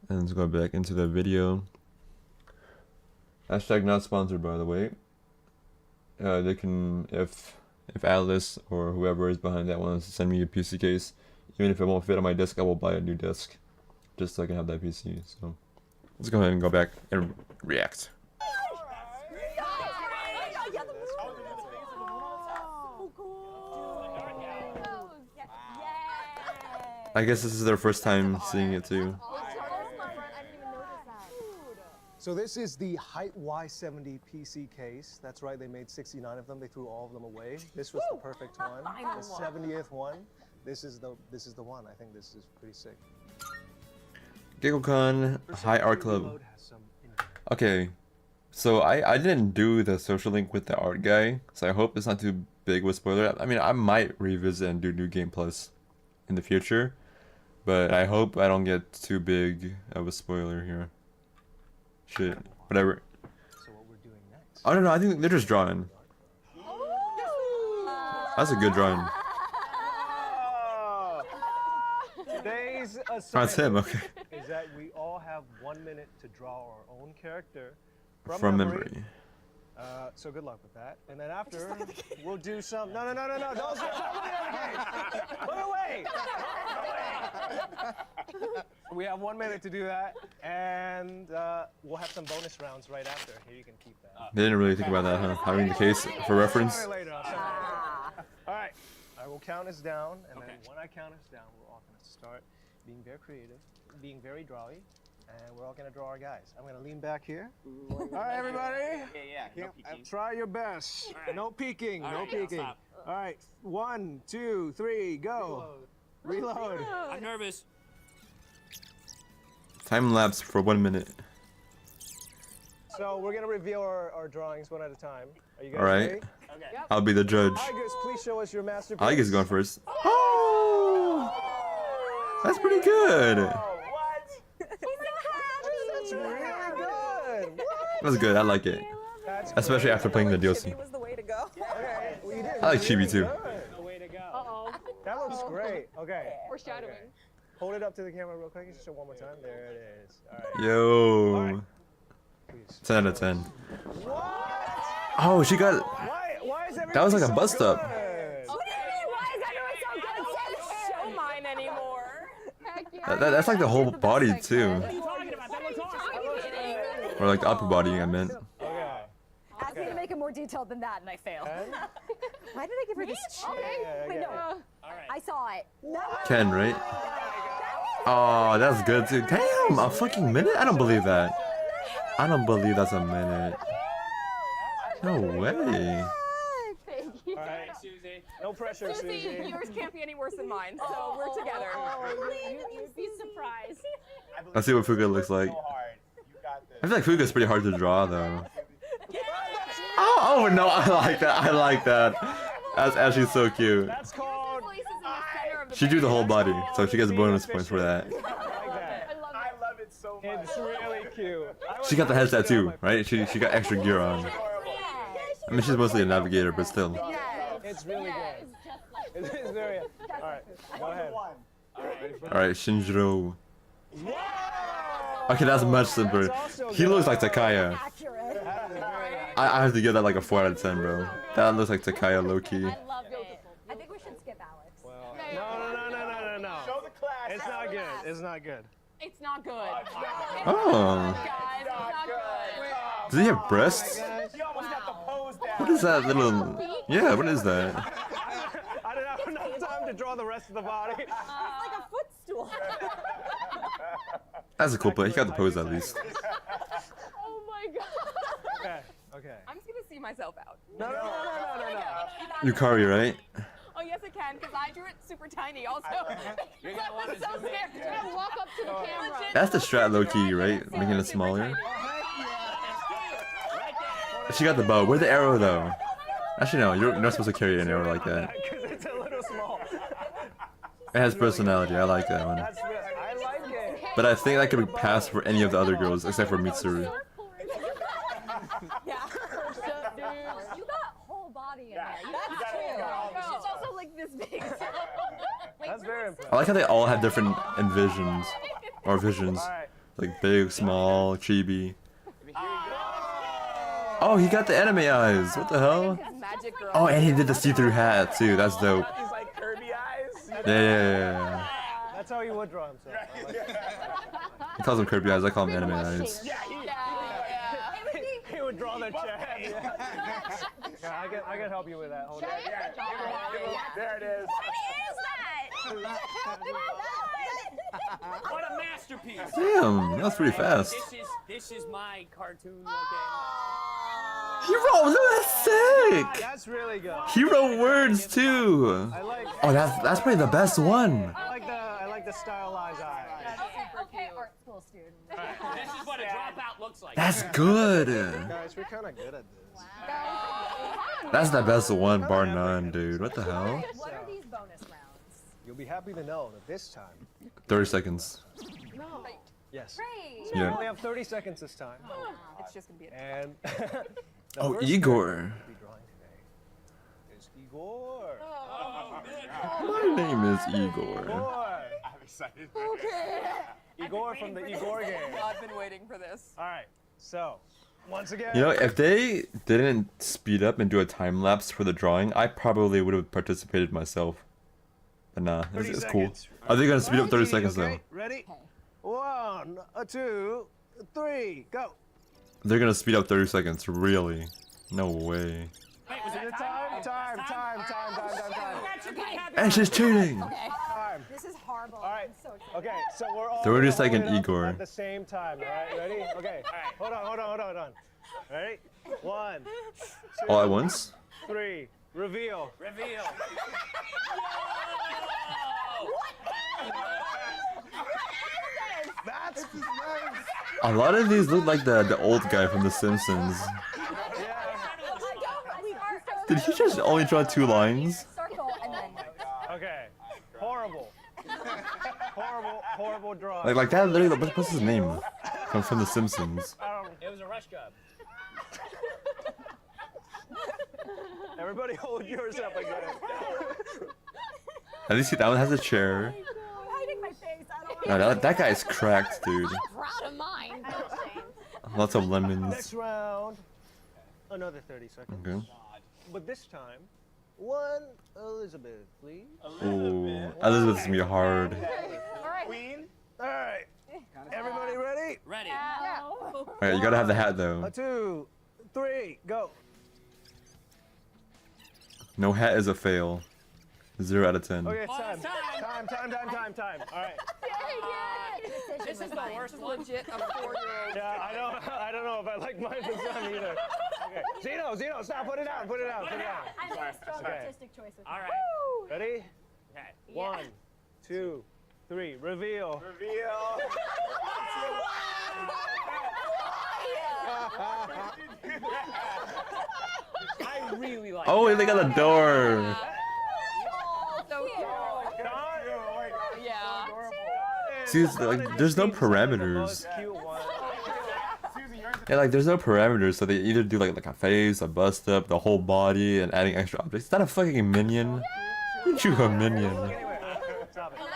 And let's go back into the video. Hashtag not sponsored, by the way. They can, if Atlas or whoever is behind that wants to send me a PC case, even if it won't fit on my desk, I will buy a new desk just so I can have that PC. So let's go ahead and go back and react. I guess this is their first time seeing it too. So this is the Height Y70 PC case. That's right, they made 69 of them. They threw all of them away. This was the perfect one, the 70th one. This is the one. I think this is pretty sick. GiggleCon High Art Club. Okay, so I didn't do the social link with the art guy, so I hope it's not too big with spoiler. I mean, I might revisit and do New Game Plus in the future, but I hope I don't get too big of a spoiler here. Shit, whatever. So what we're doing next? I don't know. I think they're just drawing. That's a good drawing. Today's That's him. Okay. is that we all have 1 minute to draw our own character From memory. So good luck with that. And then after, we'll do some. No. Don't look at the case. Look away. We have 1 minute to do that, and we'll have some bonus rounds right after. Here, you can keep that. They didn't really think about that, huh? Having the case for reference. All right. I will count us down, and then when I count us down, we're all going to start being very creative, being very drawy, and we're all going to draw our guys. I'm going to lean back here. All right, everybody. No peeking. Try your best. No peeking. No peeking. All right. 1, 2, 3, go. Reload. I'm nervous. Time lapse for 1 minute. So we're going to reveal our drawings one at a time. Are you guys All right. ready? Okay. I'll be the judge. Tigers, please show us your masterpiece. Tigers going first. Oh! That's pretty good. That's really good. That's good. I like it. Especially after playing the DLC. was the way to go. Okay, well, you did I like really Chibi too. good. The way to go. Uh-oh. That looks great. Okay. Foreshadowing. Okay. Hold it up to the camera real quick. Just show one more time. There it is. All right. Yo. Please. 10 out of 10. What? Oh, she got. Why is That was like a everything bust so up. good? Why is everyone so good? Show mine anymore. Heck yeah. That's like the whole body too. What are you talking about? That looks awesome. Or like the upper body, I meant. Okay. Asked me to make it more detailed than that, and I failed. Ken? Why did I give her this chair? Wait, no. I saw it. Ken, right? Oh, that's good too. Damn, a fucking minute? I don't believe that. I don't believe that's a minute. No way. Thank you. All right. Susie. No pressure, Susie. Yours can't be any worse than mine, so we're together. You'd be surprised. Let's see what Fuga looks like. So hard. You got this. I feel like Fuga's pretty hard to draw though. Oh no, I like that. I like that. That's actually so cute. That's called. She drew the whole body, so she gets bonus points for that. I like that. I love it so much. It's really cute. She got the head tattoo, right? She got extra gear on. I mean, she's mostly a navigator, but still. It's really good. It's very. All right. Go ahead. All right, Shinjiro. Okay, that's much simpler. He looks like Takaya. Accurate. I have to give that like a 4 out of 10, bro. That looks like Takaya low-key. I love it. I think we should skip Alex. Well, no. Show the class. It's not good. It's not good. It's not good. Oh. Guys, it's not good. Does he have breasts? You almost got the pose down. What is that little... Yeah, what is that? I don't have enough time to draw the rest of the body. It's like a footstool. That's a cool play. He got the pose at least. Oh my god. Okay. I'm just gonna see myself out. No. Yukari, right? Oh yes, I can, because I drew it super tiny also. You're gonna want to so zoom in. scared. You're gonna walk up to the camera. That's the strat low-key, right? Making it smaller. She got the bow. Where's the arrow, though? Actually, no. You're not supposed to carry an arrow like that. Because it's a little small. It has personality. I like that one. I like it. But I think that could be passed for any of the other girls, except for Mitsuru. Yeah. You got whole body in there. That's true. It's also like this big. That's very impressive. I like how they all have different envisions. Or visions. All right. Like big, small, chibi. Oh, he got the anime eyes. What the hell? Magic girl. Oh, and he did the see-through hat, too. That's dope. He's like Kirby eyes. Yeah. That's how he would draw himself. I like it. He calls them Kirby eyes. I call them anime eyes. He would draw their chest. Yeah, I can help you with that. Hold on. There it is. What a masterpiece. Damn, that was pretty fast. This is my cartoon looking. He wrote, that's sick. That's really good. He wrote words too. I like. Oh, that's probably the best one. I like the stylized eye. Okay, art school student. This is what a dropout looks like. That's good. Guys, we're kind of good at this. That's the best one, bar none, dude. What the hell? What are these bonus rounds? You'll be happy to know that this time. 30 seconds. Yes. Great. We Yeah. only have 30 seconds this time. It's just gonna be a And. the Oh, first Igor. character we'll be drawing today is Igor. My name is Igor. Igor. I'm excited. Igor from the Igor game. I've been waiting for this. All right. So, Once again. You know, if they didn't speed up and do a time lapse for the drawing, I probably would have participated myself. But nah, it's cool. Are they gonna speed up 30 seconds though? Ready? 1, 2, 3, go. They're gonna speed up 30 seconds, really? No way. Wait, was it Time. And she's cheating! Time. This is horrible. All right. I'm so excited. Okay, so we're all 30 gonna second hold it up Igor. at the same time, all right? Ready? Okay. Hold on. Ready? 1, 2, All at once? 3, reveal. That's A lot of these look like the old guy from The Simpsons. Did he just only draw 2 lines? Circle and then. okay. Horrible draw. Like that literally, what's his name? Comes from The Simpsons. It was a rush job. Everybody hold yours up again. At least that one has a chair. Hiding my face. I don't No, that guy's cracked, dude. proud of mine. Lots of lemons. Next round. Another 30 seconds. Okay. But this time, 1 Elizabeth, please. Ooh, Elizabeth's gonna be hard. Queen. All right. Everybody ready? Ready. Alright, you gotta have the hat though. 2, 3, go. No hat is a fail. 0 out of 10. Okay, it's time. Time. All right. This is the worst one. Legit a 4-year-old. Yeah, I don't know if I like mine for some either. Okay. Zeno, stop. Put it down. I make strong Okay. artistic choices. All right. Ready? Okay. 1, 2, 3, reveal. I really like Oh, they got a door. So cute. Yeah. See, it's like, there's no parameters. Yeah, like there's no parameters, so they either do like a face, a bust up, the whole body, and adding extra objects. Is that a fucking minion? You choose a minion. Good job, everybody.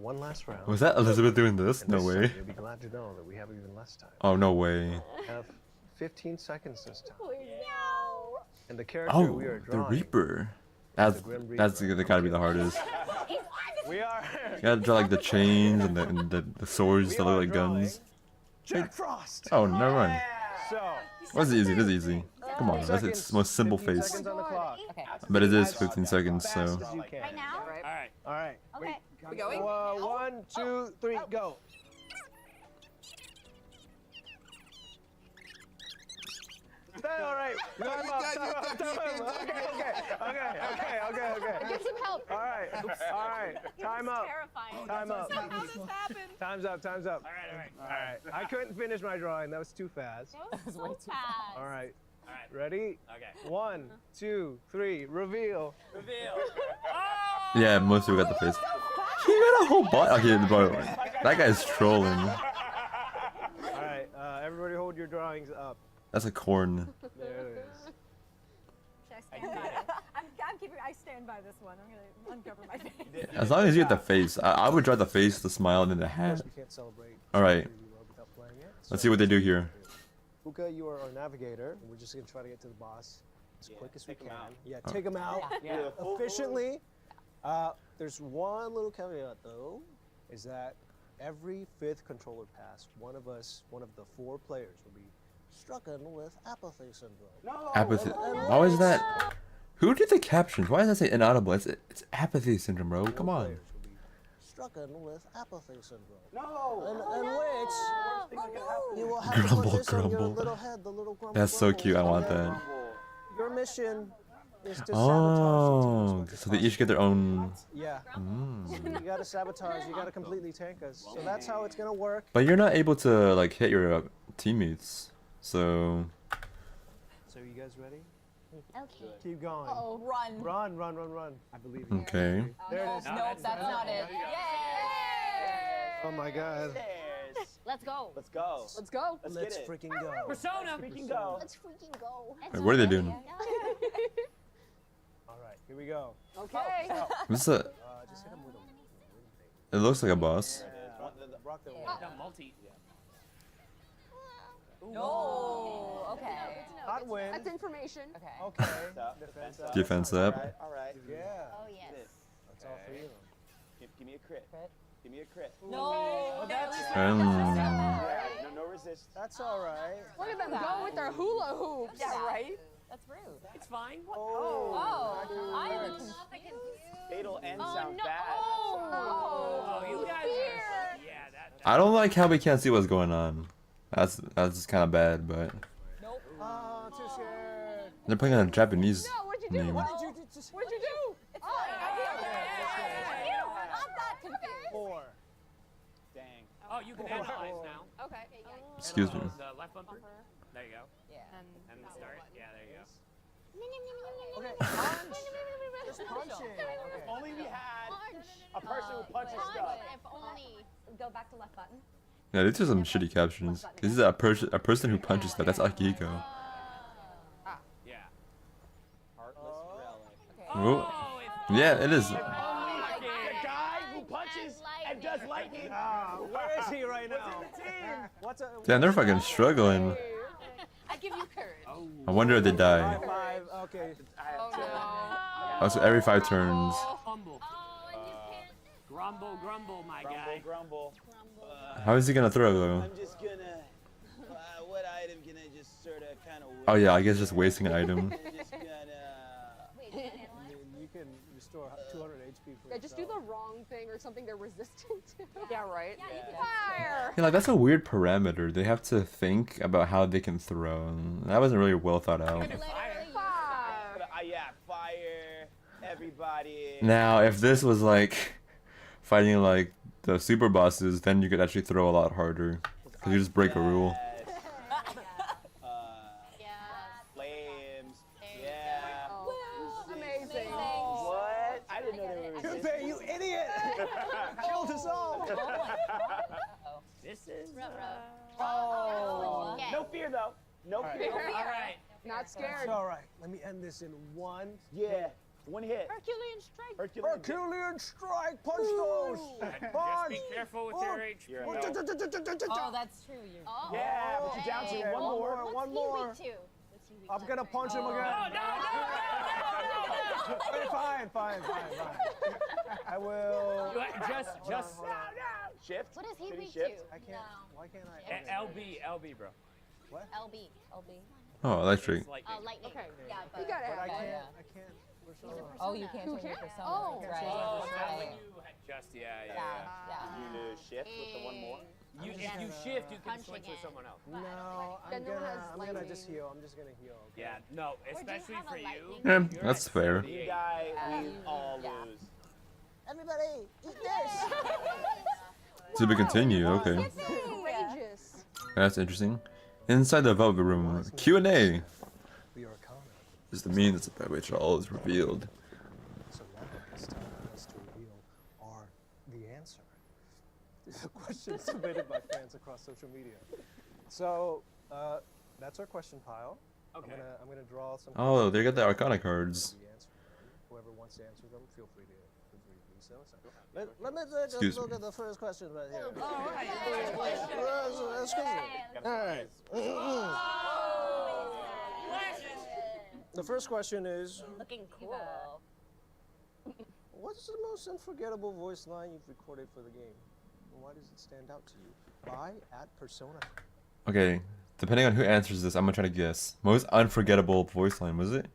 One last round. Was that Elizabeth doing this? And No this way. time You'll be glad to know that we have even less time. Oh, no way. We have 15 seconds this time. And the character Oh, we are the drawing. Reaper. That's gotta be the hardest. We are. You gotta draw like the chains and the swords we that look are like guns. Jack Frost. Oh, never mind. So. That's easy. That's easy. Come on, that's its most simple 15 face. seconds on the clock. But it is 15 seconds, so. Fast as you can. Right now? All right. Okay. We going? 1, 2, 3, go. All right. Time up. Okay. Get some help. All right. Time up. Terrifying. Time up. How this happened? Time's up. All right. I couldn't finish my drawing. That was too fast. That was so fast. All right. All right. Ready? Okay. 1, 2, 3. Reveal. Yeah, most people got the face. He got a whole body. Okay, bro. That guy's trolling. All right. Everybody hold your drawings up. That's a corn. There it is. Should I stand by it? I stand by this one. I'm gonna uncover my face. As long as you get the face. I would draw the face, the smile, and then the Of hat. course, we can't celebrate. Alright. really well without playing it. Let's see what they do here. Puka, you are our navigator. We're just gonna try to get to the boss as quick as we can. Yeah, take him out efficiently. There's one little caveat though, is that every 5th controller pass, one of the 4 players will be stricken with apathy syndrome. Apathy. Why was that? Who did the captions? Why does that say inaudible? It's apathy syndrome, bro. Come on. Players will be stricken with apathy syndrome. And which you will have to Grumble, put this on your grumble. little head, the little grumble. That's so grumble. cute. I want that. Your mission is to Oh, sabotage the team as so much they as each get their own. possible. Yeah. You gotta sabotage. You gotta completely tank us. So that's how it's gonna work. But you're not able to like hit your teammates. So. So you guys ready? Okay. Keep going. Oh, run. Run. I believe you. Okay. There it is. Nope, that's not it. Oh my god. Let's go. Let's go. Let's go. Let's freaking go. Persona. Freaking go. Let's freaking go. Wait, what are they doing? All right, here we go. Okay. This is a. Just hit him with a It looks like a boss. rock the Multi. No. Okay. Hot win. That's information. Okay. Okay. Up, Defense defense up. up. Defense up. All right. Yeah. Oh, yes. That's all three of them. Give me a crit. Crit. Give me a crit. No. That's Yeah, no resist. That's all right. Look at them go with their hula hoops. Yeah, right? That's rude. It's fine. Oh. I'm confused. Fatal end Oh, sound no. bad. Oh, you guys are. Yeah, that. I don't like how we can't see what's going on. That's kind of bad, but Nope. Oh, too scared. they're playing a Japanese No, what'd you do? name. What'd you do? It's Oh, I'm not confused. 4. Dang. Oh, you can analyze now. okay. Excuse me. The left bumper. There you go. Yeah. And the start. Yeah, there you go. Okay, punch. Just punching. Okay. If only we had a person who punches stuff. If only. Go back to left button. Yeah, these are some shitty captions. This is a person who punches stuff. That's Akihiko. Yeah. Heartless relic. Okay. Oh. Yeah, it is. The guy who punches and does lightning. Ah, where is he right now? What's a? Damn, they're fucking struggling. I give you courage. I wonder if they die. High five. Okay. Oh no. Also, every 5 turns. Humble. Oh, and you can't. Grumble, grumble, my guy. Grumble. How is he gonna throw though? I'm just gonna. What item can I just sort of kind of? Oh yeah, I guess just wasting an item. I'm just gonna. Wait, You can restore 200 HP for Yeah, just do yourself. the wrong thing or something they're resistant to. Yeah, right? Yeah, you can Fire! Yeah, like that's a weird parameter. They have to think about how they can throw. And that wasn't really well thought out. literally Fire! Yeah, fire. Everybody. Now, if this was like fighting like the super bosses, then you could actually throw a lot harder. Cause you just break a rule. Yeah. Flames. There you Yeah. Oh, amazing. What? I didn't know they were resistant. Coupe, you idiot! Killed us all. This is. Oh. Yeah. No fear though. No fear. All right. Not It's scared. all right. Let me end this in one. Yeah. One hit. Herculean strike. Herculean. Herculean strike! Punch those! Just Punch! be careful with your HP. You're a Oh, no. Oh, that's true. You're. Oh. Yeah, but you're down to Okay, one more. What's one he more. weak to? What's he weak I'm to? gonna punch him again. Okay, fine. I will. Just. Shift. What is he Can weak shift? to? I can't. No. Why can't I? LB, bro. LB. LB. Oh, electric. It's lightning. Lightning. Okay. Yeah, You but. gotta But I have can't. that. I can't. He's a Oh, you persona. can't You change your can't? persona. Oh. That's right. Oh, That's that right. when you had just Yeah. Yeah. You do shift with the one more. If you shift, you can Punch switch with again. someone else. No, Then no one has I'm gonna lightning. just heal. I'm just gonna heal. Okay? Yeah, no, you especially have a for you. lightning? Yeah, You're that's at fair. 78. You die, we all Yeah. lose. Everybody, eat this. To be continued. Okay, Courageous. that's interesting. Inside the Velvet Room, Q&A. The Arcana. Is the means by which all is revealed. So now it's time for us to reveal the answer. These are questions submitted by fans across social media. So that's our question pile. Okay. I'm gonna draw some. Oh, they got the Arcana cards. The answer. Whoever wants to answer them, feel free to do so. Let me take Excuse a look me. at the first question right here. All right. The first question is, Looking cool. what's the most unforgettable voice line you've recorded for the game? And why does it stand out to you? By @Persona. Okay, depending on who answers this, I'm gonna try to guess. Most unforgettable voice line, was it?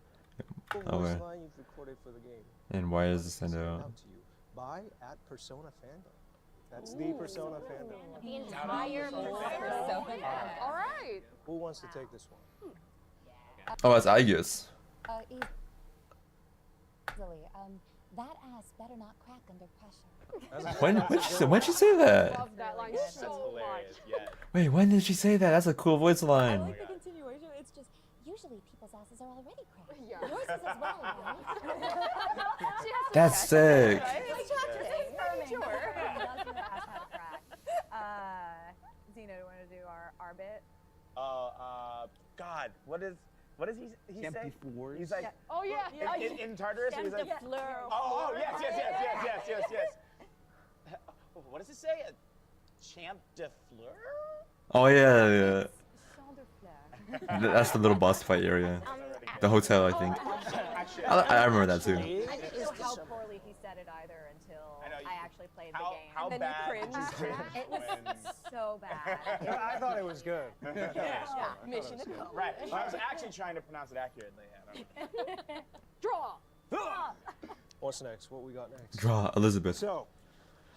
Voice Okay. line you've recorded for the game. And why does it Does stand out? to you? By @Persona fandom. That's the Persona fandom. The entire Persona. All right. Who wants to take this one? Oh, that's Aegis. Easily. That ass better not crack under pressure. When'd she say that? Love that line That's so hilarious. much. Yeah. Wait, when did she say that? That's a cool voice I line. like the continuation. It's just usually people's asses are already cracked. Yeah. Yours is as well, right? That's sick. Sure. Zeno, do you want to do our bit? God, what is he say? He's like Oh yeah. in Tartarus. He's like, Fleur. oh yes. What does it say? A champ de fleur? Oh yeah, yeah. Champ de That's the little boss fight area. The hotel, I think. I remember that too. I didn't know how poorly he said it either until I actually played the game. How And then you bad cringed. did you It was so bad. I thought it was good. Mission accomplished. Right. I was actually trying to pronounce it accurately. I don't know. Draw. What's next? What we got next? Draw Elizabeth. So,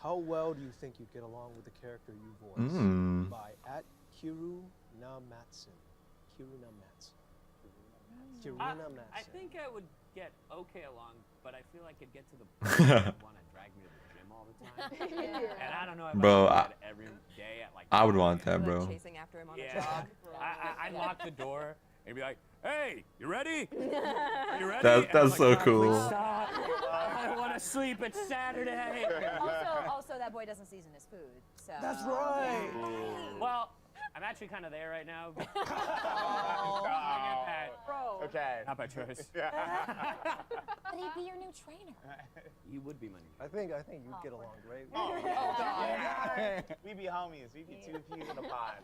how well do you think you get along with the character you voice? By @Kirunamatsun. Kirunamatsun. Kirunamatsun. I think I would get okay along, but I feel like it'd get to the point where I'd want to drag me to the gym all the time. And I don't know if Bro, I would do that every day at like. I would want that, Like bro. chasing after him on a Yeah. jog. I'd lock the door and be like, "Hey, you ready? You ready?" That's And I'm so like, "God, cool." please stop. I want to sleep. It's Saturday. Also, that boy doesn't season his food, so. That's right. Well, I'm actually kind of there right now. But Bro. Okay. not by choice. But he'd be your new trainer. You would be my new. I think you'd get along great. We be homies. We be two peas in a pod.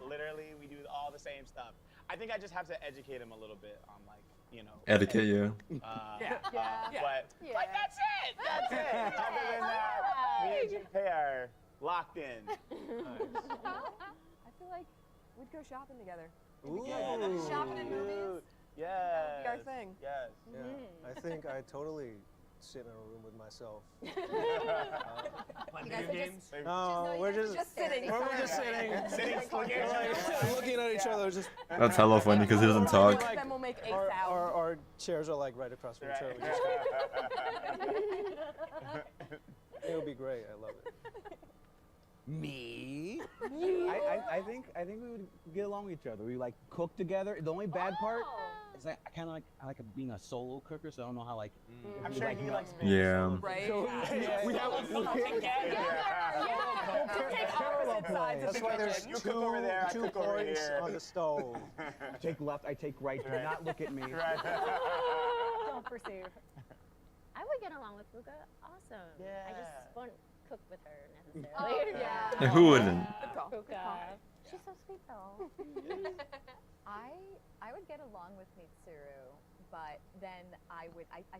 Literally, we do all the same stuff. I think I just have to educate him a little bit on like, you know. Etiquette, yeah. But like that's it. That's it. Other than that, me and Junpei are locked in. I feel like we'd go shopping together. Ooh. Shopping and movies. Yes. Our thing. Yes. Yeah. I think I totally sit in a room with myself. Playing video games. No, we're just sitting. We're just sitting. Sitting, Looking at each other. Just. That's hella funny because he doesn't talk. Then we'll make 8 Our, sounds. our chairs are like right across from each other. It would be great. I love it. Me? I think we would get along with each other. We like cook together. The only bad part is like I like being a solo cooker, so I don't know how like. I'm sure he likes being Yeah. Right? We have That's why there's You cook over there, I two cook over points here. on the stove. I take left, I take right. Do not look at me. Don't perceive. I would get along with Fuka. Awesome. I just won't cook with her necessarily. Oh, yeah. Yeah, who wouldn't? Fuka. She's so sweet though. I would get along with Mitsuru, but then I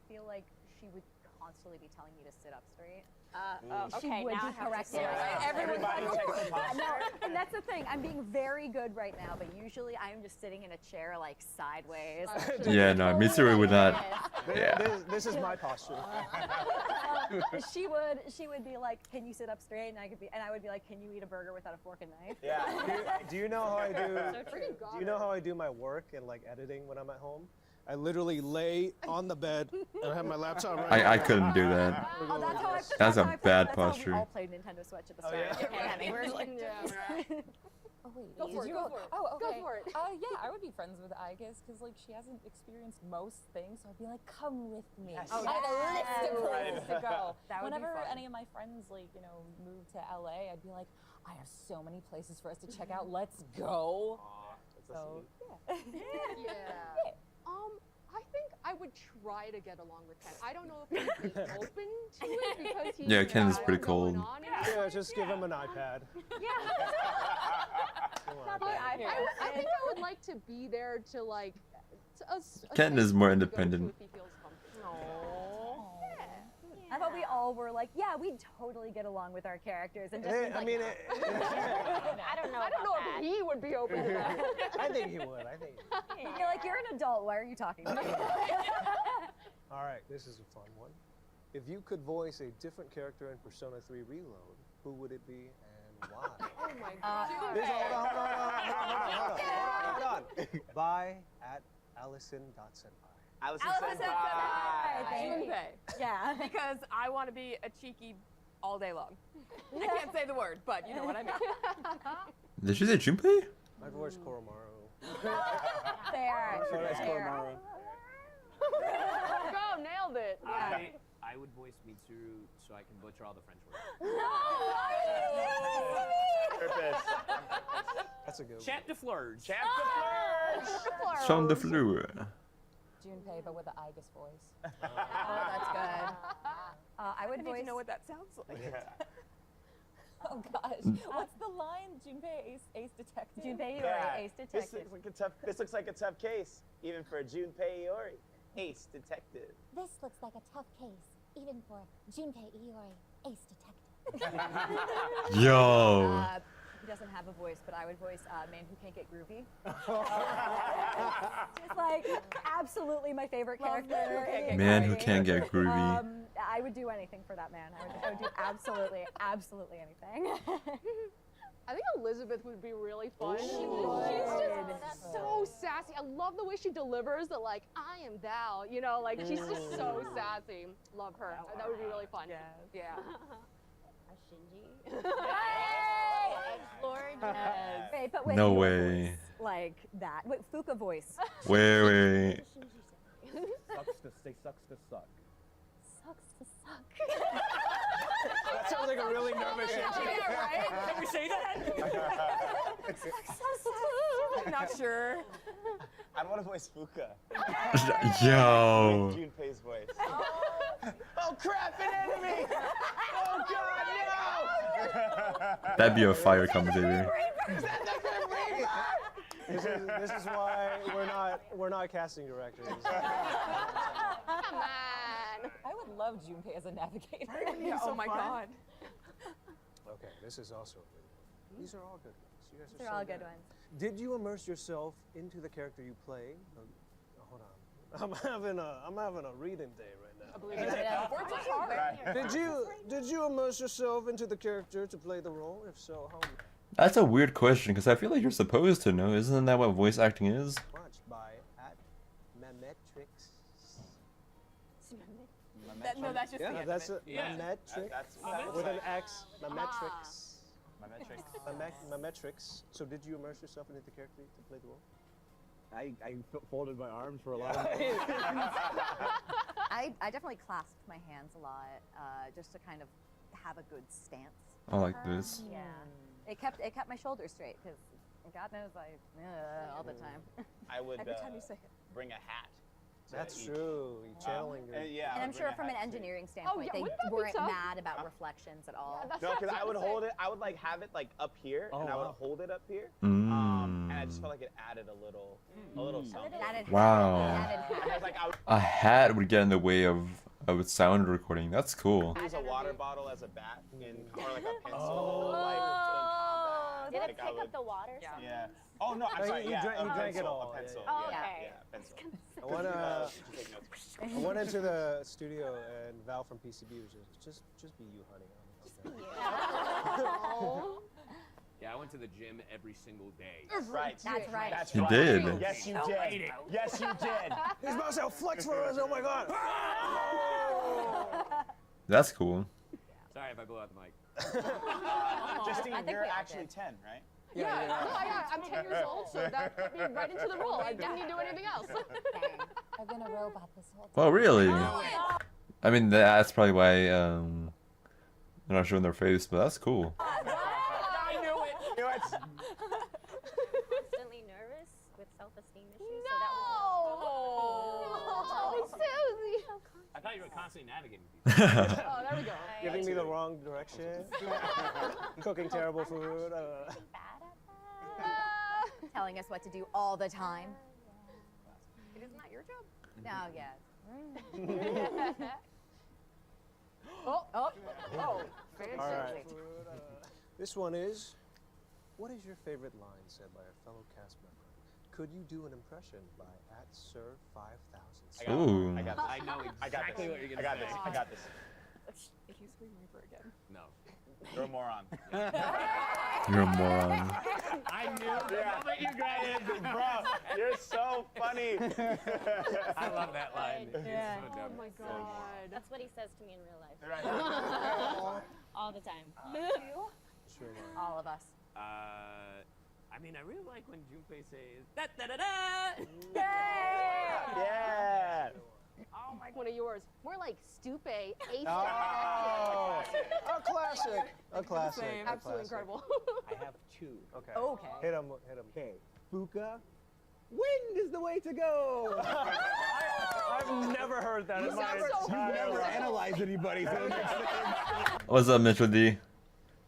feel like she would constantly be telling me to sit up straight. She Okay, would now be I have to correcting sit us. right. Everybody takes the posture. No, and that's the thing. I'm being very good right now, but usually I'm just sitting in a chair like sideways. Yeah, no, Mitsuru would not. Yeah. This is my posture. She would be like, "Can you sit up straight?" And I would be like, "Can you eat a burger without a fork and knife?" Yeah. Do you know how I do? True. Do you know how I do my work and like editing when I'm at home? I literally lay on the bed and I have my laptop right I couldn't do that. Oh, that's how I. That's a how I played- bad that's posture. How we all played Nintendo Switch at the start. yeah? Okay, Hammy, we're like, Oh wait, Go for it, did you go for it. Oh, Go okay. for it. Yeah, I would be friends with Aigis because like she hasn't experienced most things, so I'd be like, come with me. Yes. I have a list of places to go. That would be Whenever fun. any of my friends like move to LA, I'd be like, I have so many places for us to check out. Let's go. So yeah. Yeah. I think I would try to get along with Ken. I don't know if he'd be open to it because he's Yeah, Ken is got pretty a lot going cold. on. Yeah, just give him an iPad. Come on, But babe. I think I would like to be there to like. Ken is more independent. If he feels comfortable. I thought we all were like, yeah, we'd totally get along with our characters, and just I mean, I don't know if he would be open to that. I think he would. I think. you're like, you're an adult. Why are you talking to me? All right, this is a fun one. If you could voice a different character in Persona 3 Reload, who would it be and why? Oh my god. Hold on. By @Allison.senpai. Allison Allison said Senpai. bye. Thank you. Yeah. Because I want to be a cheeky all day long. I can't say the word, but you know what I mean. Did she say Junpei? I voiced Koromaru. Fair. So that's Fair. Koromaru. Go, nailed it. I would voice Mitsuru so I can butcher all the French words. Purpose. That's a good one. Champ de fleurs. Champ de fleurs. Champ de fleur. Junpei, but with the Aigis voice. Oh, that's good. I would I need voice. to know what that sounds like. Oh gosh. What's the line? Junpei, ace detective. Junpei Yeah. Iori, ace This detective. looks like a tough case, even for Junpei Iori, ace detective. This looks like a tough case, even for Junpei Iori, ace detective. Yo. He doesn't have a voice, but I would voice Man Who Can't Get Groovy. Just like absolutely my favorite character. Man who can't get groovy. I would do anything for that man. I would do absolutely anything. I think Elizabeth would be really fun. She She's would. just so sassy. I love the way she delivers the like, I am thou. You know, like she's just so sassy. Love her. That would be really fun. Yes. Yeah. A Shinji. Lord. Wait, but with No your way. voice, like that. Wait, Fuka voice. Wait. Sucks to say sucks to suck. Sucks to suck. That sounds like a really nervous Shinji. Yeah, right? Can we say that? Not sure. I want to voice Fuka. Yo. Junpei's voice. Oh crap! An enemy! Oh god, no! That'd be a fire commentator. Is that the Grim Reaper? This is why we're not casting directors. Come on. I would love Junpei as a navigator. Yeah, oh my god. Okay, this is also a good one. These are all good ones. You guys are They're so all good ones. Did you immerse yourself into the character you play? Hold on. I'm having a reading day right now. I believe it. Did you immerse yourself into the character to play the role? If so, how That's a weird question because I feel like you're supposed to know. Isn't that what voice acting is? much? By @Memetrix. No, that's just Yeah, the end that's of it. it. Yeah. Memetrix with an X. Memetrix. My metrics. Memetrix. So did you immerse yourself into the character to play the role? I folded my arms for a lot of I definitely clasped my hands a lot, just to kind of have a good stance. I like this. Yeah, it kept my shoulders straight because God knows all the time. I would Every time you say it. bring a hat. to That's each- true. You're channeling your. yeah, And I I'm would sure bring a from an hat too. engineering standpoint, yeah, they wouldn't that be weren't tough? mad about reflections at all. that's No, what because I would was gonna hold say. it. I would like have it like up here, and I would hold it up here. And I just felt like it added a little something. Wow. And it's like I would A hat would get in the way of sound recording. That's cool. use a water bottle as a bat, or like a pencil, like in combat. Did it Like, pick I would, up the water? Yeah. yeah. Oh no, I'm No, sorry. you Yeah, drank- you a drank it pencil, all, A yeah, pencil. yeah. Yeah, Okay. yeah, pencil. I wanna. Should take notes. I went into the studio and Val from PCB was just be you, honey. Oh. Yeah, I went to the gym every single day. Right. That's right. That's You right. did. Yes, you did. Yes, you did. He's about to flex for us. Oh my god. That's cool. Sorry if I blew out the mic. Justine, I think you're we all actually did. 10, right? Yeah, I'm 10 years old, so that put me right into the role. I didn't need to do anything else. I've been a robot this whole time. Oh, really? I mean, that's probably why they're not showing their face, but that's cool. I knew it. You know, it's, Constantly nervous with self-esteem issues. So that was Oh, Susie. I thought you were constantly navigating people. Oh, there we go. Giving me the wrong direction. Cooking terrible food. bad at that. Telling us what to do all the time. It is not your job. No, yes. Oh, Oh, All fancy. right. This one is, what is your favorite line said by a fellow cast member? Could you do an impression by @Sir5000? I got Ooh. I got this. I know I got exactly this. what you're I gonna got say. this. I got this. If you scream Reaper again. No. You're a moron. You're a moron. I knew the moment you got it. Bro, you're so funny. I love that line. Yeah. It's so Oh dumb. my god. That's what he says to me in real life. Right. All the time. Sure. all of us. I mean, I really like when Junpei says da da da da. Yeah. Oh my. One of yours. More like Stupe, ace. Oh, a classic. A classic. Same. A Absolutely classic. incredible. I have two. Okay. Okay. Hit him. Hit him. Okay, Fuka, wind is the way to go. I've never heard that in my sound so entire Never life. analyze anybody. So it makes sense. What's up, Mitchell D?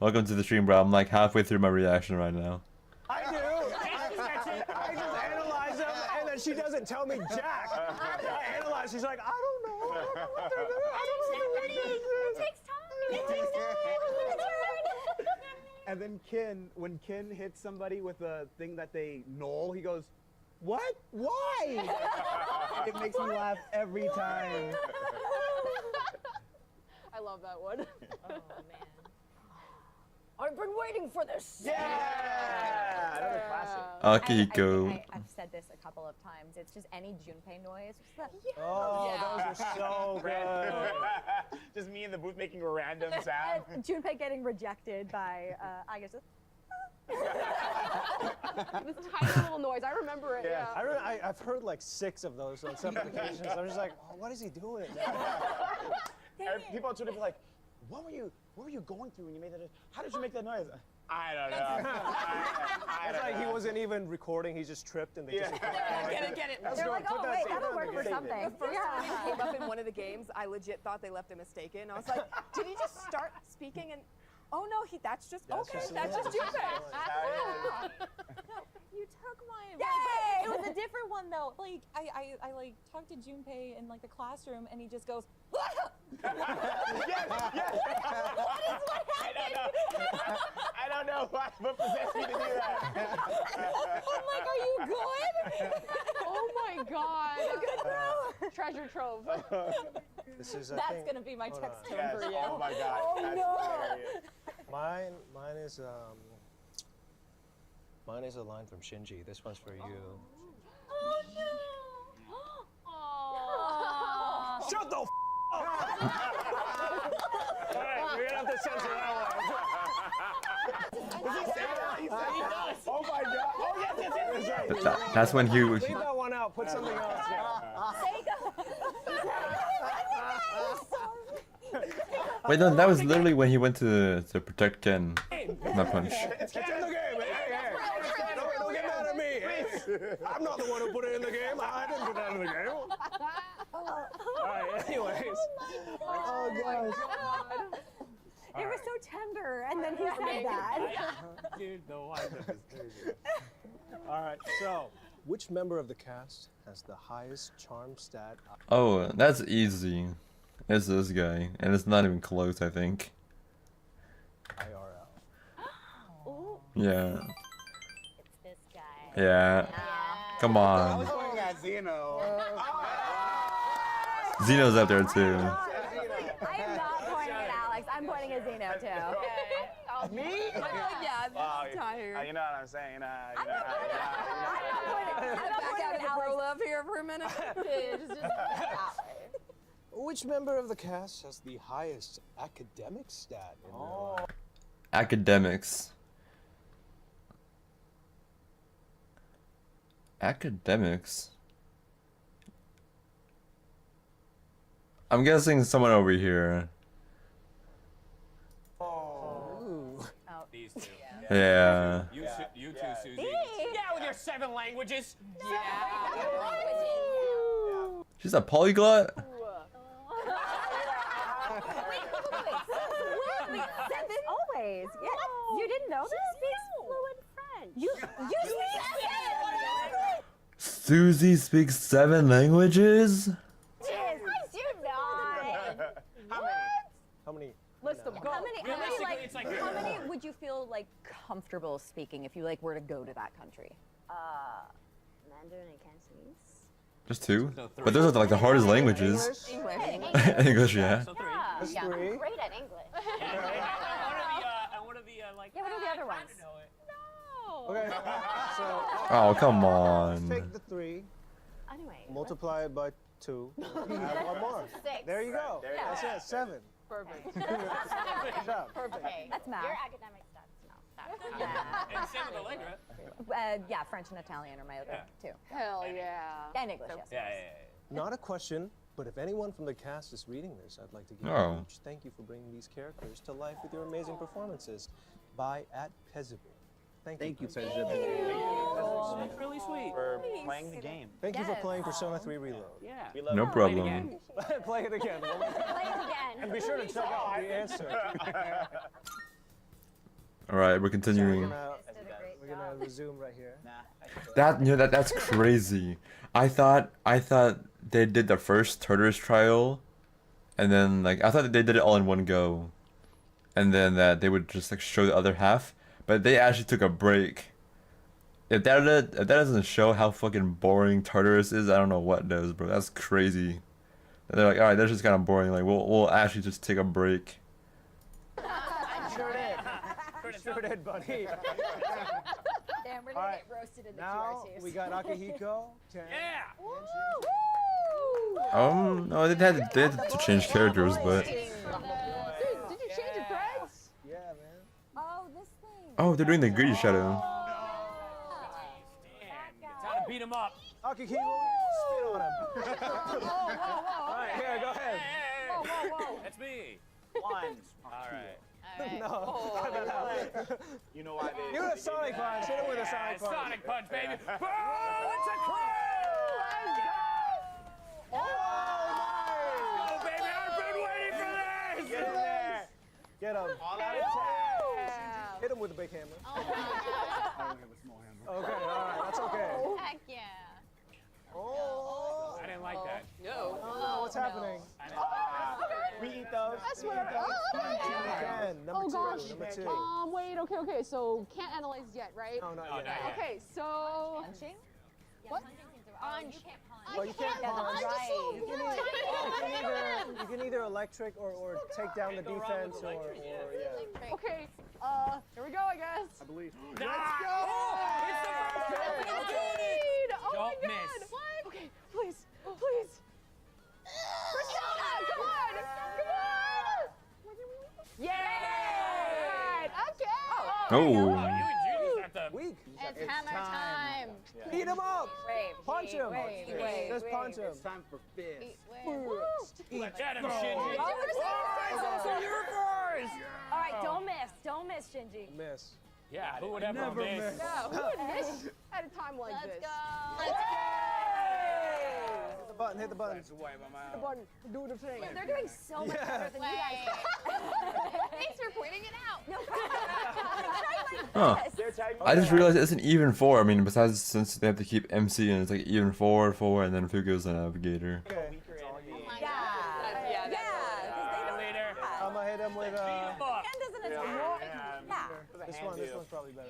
Welcome to the stream, bro. I'm like halfway through my reaction right now. I do. I just analyze them, and then she doesn't tell me jack. I analyze. She's like, I don't know. I don't know what they're doing. I don't know what they're doing. It takes time. It takes time. And then when Kin hits somebody with a thing that they null, he goes, "What? Why?" It makes me laugh every time. I love that one. Oh man. I've been waiting for this. Yeah, another classic. Akihiko. I've said this a couple of times. It's just any Junpei noise. Just the, Oh, those are so good. Just me in the booth making a random sound. and Junpei getting rejected by, I guess. This tiny little noise. I remember it. Yeah. Yeah. I've heard like 6 of those on separate occasions. I'm just like, oh, what is he doing? People on Twitter be like, what were you going through when you made that? How did you make that noise? I don't know. It's like he wasn't even recording. He just tripped and they just. Get it. They're like, oh wait, that'll work for something. The first time he came up in one of the games, I legit thought they left a mistake in. I was like, did he just start speaking and? Oh no, that's just Junpei. You took mine. Yay! It was a different one though. Like I like talked to Junpei in like the classroom, and he just goes. Yes. I don't know what possessed me to do that. I'm like, are you good? Oh my God. Treasure trove. This is. That's gonna be my text tone Yes. for you. Oh my God. Oh That's no. hilarious. Mine is a line from Shinji. This one's for you. Oh no. Aww. Shut the f up! All right, we're gonna have to censor that one. Oh my God. Oh yes. That's when he was. Leave that one out. Put something else. Wait, no, that was literally when he went to protect Ken. Not punch. It's in the game. Hey. Don't get mad at me. I'm not the one who put it in the game. I didn't put that in the game. All right. Anyways. Oh gosh. It was so tender, and then he said that. Dude, the wind-up is crazy. All right. So, which member of the cast has the highest charm stat? Oh, that's easy. It's this guy, and it's not even close, I think. IRL. Yeah. It's this guy. Yeah. Come I on. was going at Zeno. Zeno's up there too. I am not pointing at Alex. I'm pointing at Zeno too. Me? I'm like, yeah, Wow, I'm tired. you know what I'm saying? I'm not pointing Back out at of bro Alex. love here for a minute. Which member of the cast has the highest academic stat in their life? Academics. Academics. I'm guessing someone over here. These two. Yeah. You two, Susie. Yeah, with your 7 languages. She's a polyglot? Wait, 7 always. Yeah, you didn't know this? She speaks fluent French. You speak 7 Susie speaks 7 languages? I do not. How many? List them. Go. How many, Realistically, it's like- how many would you feel like comfortable speaking if you like were to go to that country? Mandarin and Cantonese. Just 2? So 3. But those are like the hardest languages. English. English, yeah. So 3. That's Yeah, 3. I'm great at English. And what are the like? Yeah, what are the other ones? Okay. So. Oh, come Let's on. take the 3, Anyway. multiply it by 2, add 1 more. 6. There you go. There you That's it. 7. Perfect. Good job. Okay. That's math. Your academic stats, no. And same with Allegra. Yeah, French and Italian are my other two. Hell yeah. And English, yes. Yeah. Not a question, but if anyone from the cast is reading this, I'd like to give you Oh. a huge thank you for bringing these characters to life with your amazing performances. By @Pezible. Thank you. It's really sweet. For playing the game. Thank you for playing Persona 3 Reload. Yeah. We love No it. problem. Play it again. Play it again. And be sure to check out the answer. All right, we're So continuing. we're gonna resume right here. That's crazy. I thought they did the first Tartarus trial, and then like I thought that they did it all in one go, and then that they would just like show the other half. But they actually took a break. If that doesn't show how fucking boring Tartarus is, I don't know what does, bro. That's crazy. They're like, all right, that's just kind of boring. Like we'll actually just take a break. Sure did, buddy. Damn, we're All gonna right, get roasted in the now QRTs. we got Akihiko. Yeah. No, they had to change characters, but Dude, did you change your threads? Yeah, man. Oh, this thing. oh, they're doing the greedy shadow. Time to beat him up. Akihiko, spit on him. All right, here, go ahead. That's me. One. All right. No, cut that out. You know why they? Give it a Sonic punch. Hit him with a Sonic punch. Sonic punch, baby. Oh, it's a crew. Oh, nice. Oh, baby, I've been waiting for this. Get in there. Get him. All out attack. Hit him with a big hammer. I don't have a small hammer. Okay, all right, that's okay. Heck yeah. Oh, I didn't like that. oh, what's happening? We eat those. That's what Again, number Oh gosh. two. Number two. Wait, okay, so can't analyze yet, right? No, not Oh, yet. not yet. Okay, so Punching? What? You can't punch. Well, you can't Yeah, punch. that's right. You can either electric or take down the defense or yeah. okay, here we go, I guess. I believe. Let's go. It's the first time. Let's do it. Oh my Don't god. miss. What? Okay, please. Persona, come on. Yeah. Okay. Oh. You and Judy's at the. Weak. It's hammer time. Beat him up. Wave. Punch him. Wave. Just punch him. It's time for fist. Get him, Shinji. All right, don't miss, Shinji. Miss. Yeah, who would ever miss? Yeah, who would miss at a time like Let's this? go. Hit the button. Hit the button. The button, do the thing. They're doing so much better than you guys. Thanks for pointing it out. No problem. Huh. They're tagging. I just realized it's an even 4. I mean, besides since they have to keep MC and it's like even 4, and then Fugo's the navigator. Okay. Yeah. The leader. I'm gonna hit him with Ken doesn't attack. Yeah. this one. This one's probably better,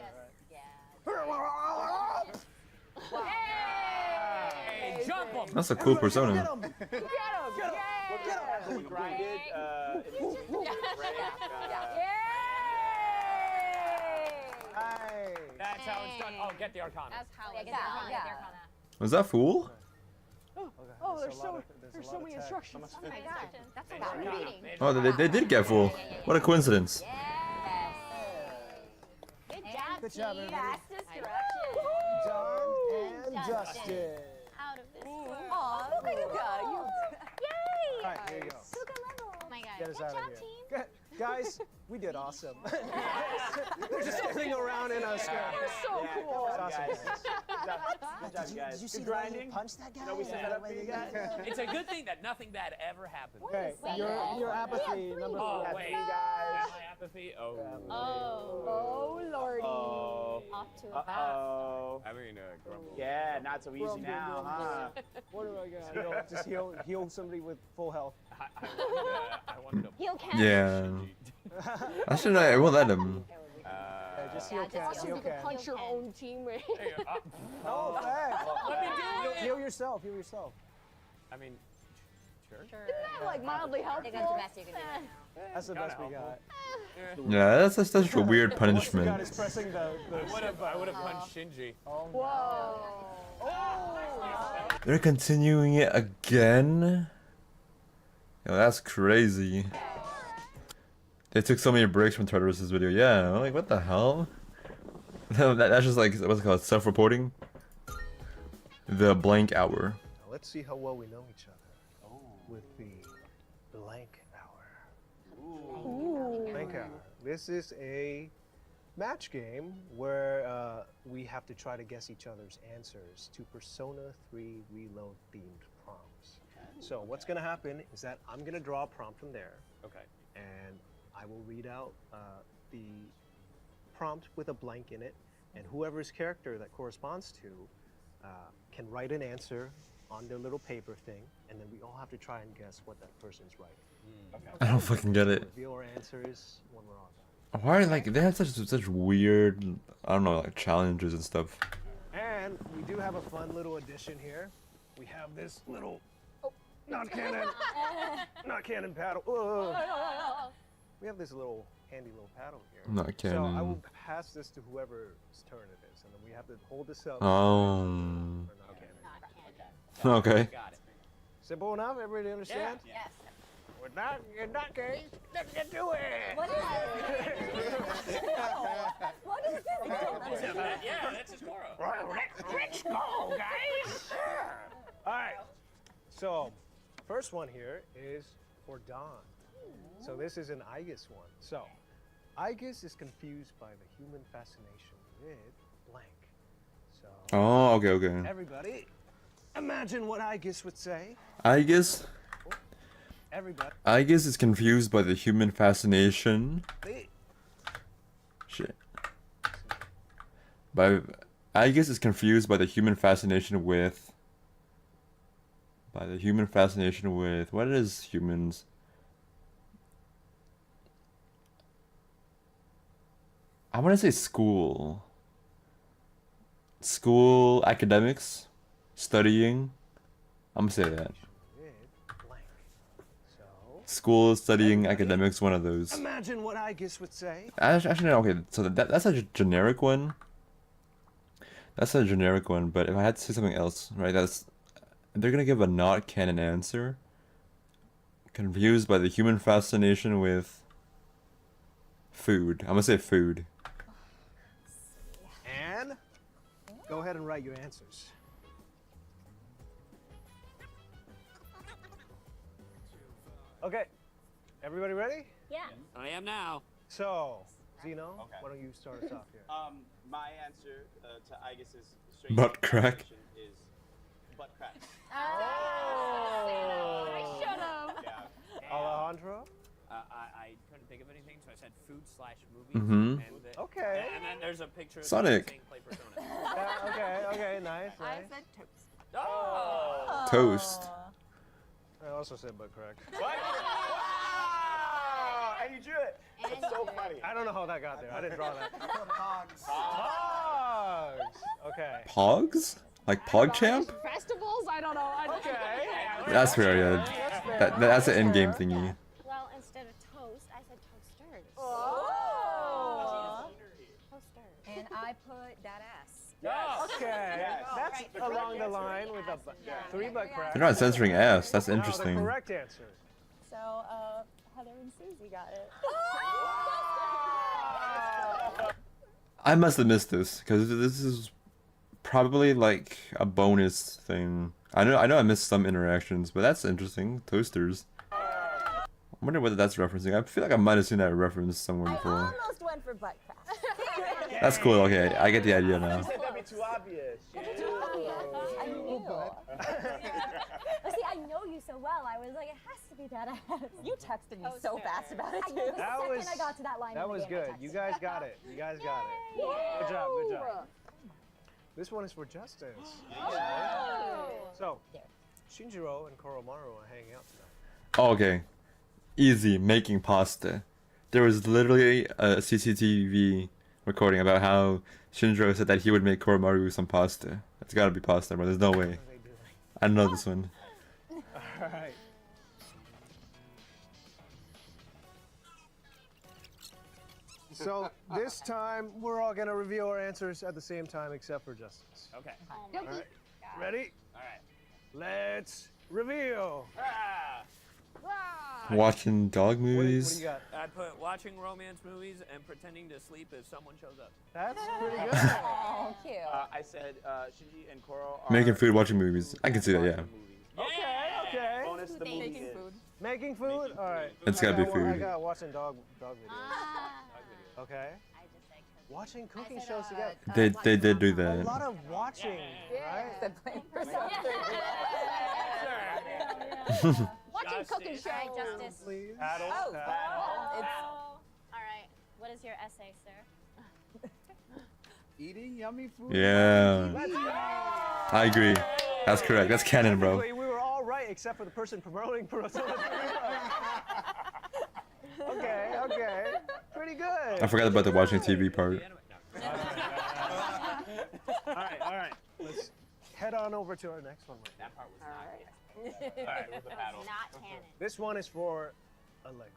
Hey, jump him. That's a cool right? persona. Get him. Get him. We grinded. Hey. That's how it's done. Oh, get the Arcana. That's how it's Yeah, done. yeah. Was that fool? Oh, There's a lot of many attack. instructions. Oh my god. That's a Major lot of Arcana. reading. Major Oh, they did get full. What a coincidence. Good job, Good job, team. everybody. Fastest direction. Done and Dustin. dusted. Out of this world. Aw, look at you go. All right, here you go. Oh my god. Get us Good out job, of here. team. Good. Guys, we did awesome. They're just sitting around in a square. So cool. It's awesome, guys. Good job, guys. Did you see Good the way grinding. you punched that guy? No, we set that up for you guys. It's a good thing that nothing bad ever happened. Okay, your apathy, number Oh, 4. wait. You guys. My apathy? Oh. Oh lordy. Oh. Off to a Uh-oh. I mean, grumble. Yeah, not so easy now, huh? What do I got? Just heal somebody with full health. I wanted to. Heal Ken. Yeah. I shouldn't. I won't let him. Yeah, just heal Ken. Awesome, Heal you can Ken. punch your own teammate. Oh, thanks. Let me do it. Heal yourself. Heal yourself. I mean, sure. Isn't that like mildly helpful? That's the best you can do right now. That's the best we got. Yeah, that's such a weird God punishment. is pressing the I would have punched Shinji. Whoa. They're continuing it again. Yo, that's crazy. They took so many breaks from Tartarus' video. Yeah, I'm like, what the hell? That's just like, what's it called? Self-reporting? The blank hour. Now let's see how well we know each other with the blank hour. Blank hour. This is a match game where we have to try to guess each other's answers to Persona 3 Reload themed prompts. So what's going to happen is that I'm going to draw a prompt from there, Okay. and I will read out the prompt with a blank in it, and whoever's character that corresponds to can write an answer on their little paper thing, and then we all have to try and guess what that person's writing. I don't fucking get it. Reveal our answers when we're all done. Why, like, they have such weird, I don't know, like, challenges and stuff. And we do have a fun little addition here. We have this little, not cannon paddle. We have this little handy little paddle here. Not So I cannon. will pass this to whoever's turn it is, and then we have to hold this up. Oh. For not cannon. Okay. Got it. Simple enough? Everybody understand? Yes. With that, in that case, let's get to it. What is it? What is this? Yeah, that's his Goro. Let's go, guys. All right. So, first one here is for Don. So this is an Aegis one. So, Aegis is confused by the human fascination with blank. So, Oh, okay. everybody, imagine what Aegis would say. Aegis Everybody. is confused by the human fascination. Shit. Aegis is confused by the human fascination with. By the human fascination with. What is humans? I want to say school. School, academics, studying. I'm gonna say that. With blank. So, School, studying, academics, one of those. imagine what Aegis would say. Actually, no, okay, so that's a generic one. That's a generic one, but if I had to say something else, right, they're gonna give a not canon answer. Confused by the human fascination with food. I'm gonna say food. And go ahead and write your answers. Okay, everybody ready? Yeah. I am now. So, Zeno, Okay. why don't you start us off here? My answer to Aegis's straight Butt crack. definition is butt crack. I should have. Yeah. Alejandro? I couldn't think of anything, so I said food/movies. Mhm. And Okay. And then there's a picture of Sonic. saying play Persona. Okay, nice. I said toast. Oh! Toast. I also said butt crack. What? Wow! And you drew it. That's so funny. I don't know how that got there. I didn't draw that. Hogs. Hogs. Okay. Pogs? Like PogChamp? Festivals? I don't know. Okay. That's fair, yeah. That's an in-game thingy. Well, instead of toast, I said toasters. Oh. Toasters. And I put that ass. Okay. That's along the line with the 3 butt crack. They're not censoring ass. That's Now, the interesting. correct answer. So, Heather and Susie got it. I must have missed this because this is probably like a bonus thing. I know I missed some interactions, but that's interesting. Toasters. I wonder what that's referencing. I feel like I might have seen that reference somewhere I before. almost went for butt crack. That's cool. Okay, I get the idea now. You said that'd be too obvious. I knew. See, I know you so well. I was like, it has to be that ass. You texted me so fast about it I too. know the That second was- I got to that line. That in the was game, I good. texted You guys got it. You guys got it. Good job. Good job. This one is for Justice. So, Shinjiro and Koromaru are hanging out tonight. Oh, okay. Easy, making pasta. There was literally a CCTV recording about how Shinjiro said that he would make Koromaru some pasta. It's gotta be pasta, bro. There's no way. What are they doing? I know this one. All right. So this time we're all gonna reveal our answers at the same time, except for Justice. Okay. All right. Ready? All right. Let's reveal. Watching dog What do movies. you got? I put watching romance movies and pretending to sleep if someone shows up. That's pretty good. Oh, cute. I said Shinji and Koro are Making food, watching movies. I can see that, yeah. watching movies. Okay. Bonus the movie Making is. food. Making food? All right. It's gotta be I food. got watching dog videos. Okay. Watching cooking shows together. They did do A that. lot of watching, right? Said playing Persona. Watching cooking shows. Justice. Please. Oh, Paddle. it's All right. What What is your essay, sir? Eating yummy food. Yeah. I agree. That's correct. That's canon, bro. Technically, we were all right except for the person promoting Persona 3. Okay, okay. Pretty good. I forgot about the watching TV part. All right. Let's head on over to our next one. That part was not All right, with the paddle. Not canon. This one is for Allegra.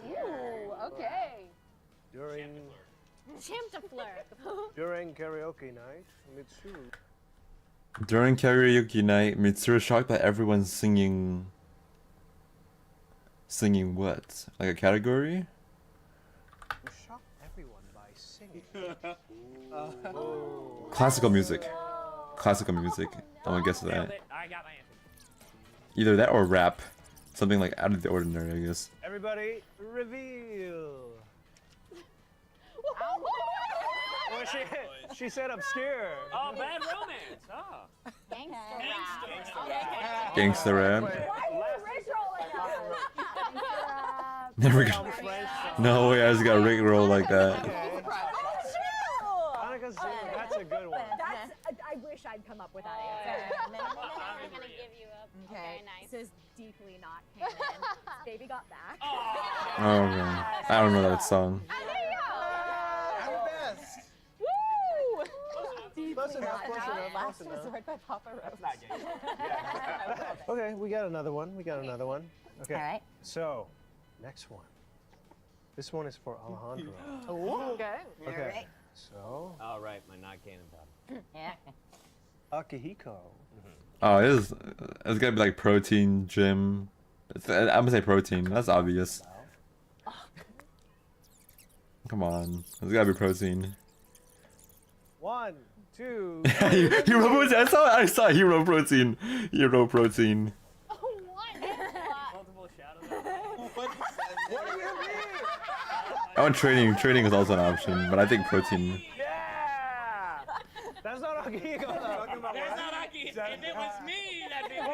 Ooh, okay. During karaoke night, Mitsuru. During karaoke night, Mitsuru shocked that everyone's singing. Singing what? Like a category? You shocked everyone by singing. Classical music. Classical music. I'm gonna guess Nailed that. it. I got my answer. Either that or rap. Something like out of the ordinary, I guess. Everybody, reveal. Well, she said obscure. Oh, Bad Romance. Oh. Gangsta rap. Why are you rickrolling us? Never got. No way, I just got rickrolled like that. That's a good one. I wish I'd come up with that answer. I'm gonna give you up. Okay, nice. This is deeply not canon. Baby got back. Oh man, I don't know that song. Close enough, close enough, Last close enough. resort by Papa Roach. Okay, we got another one. Okay. All right. So, next one. This one is for Alejandro. Okay. Okay. So, All right, my not canon paddle. Yeah. Akihiko. Oh, it's gotta be like protein gym. I'm gonna say protein. That's obvious. Come on, it's gotta be protein. 1, 2. Hero protein. I saw hero protein. Hero protein. Multiple shadows. What do you mean? I want training. Training is also an option, but I think protein. Yeah! That's not Akihiko. That's not Aki. If it was me, that'd be me.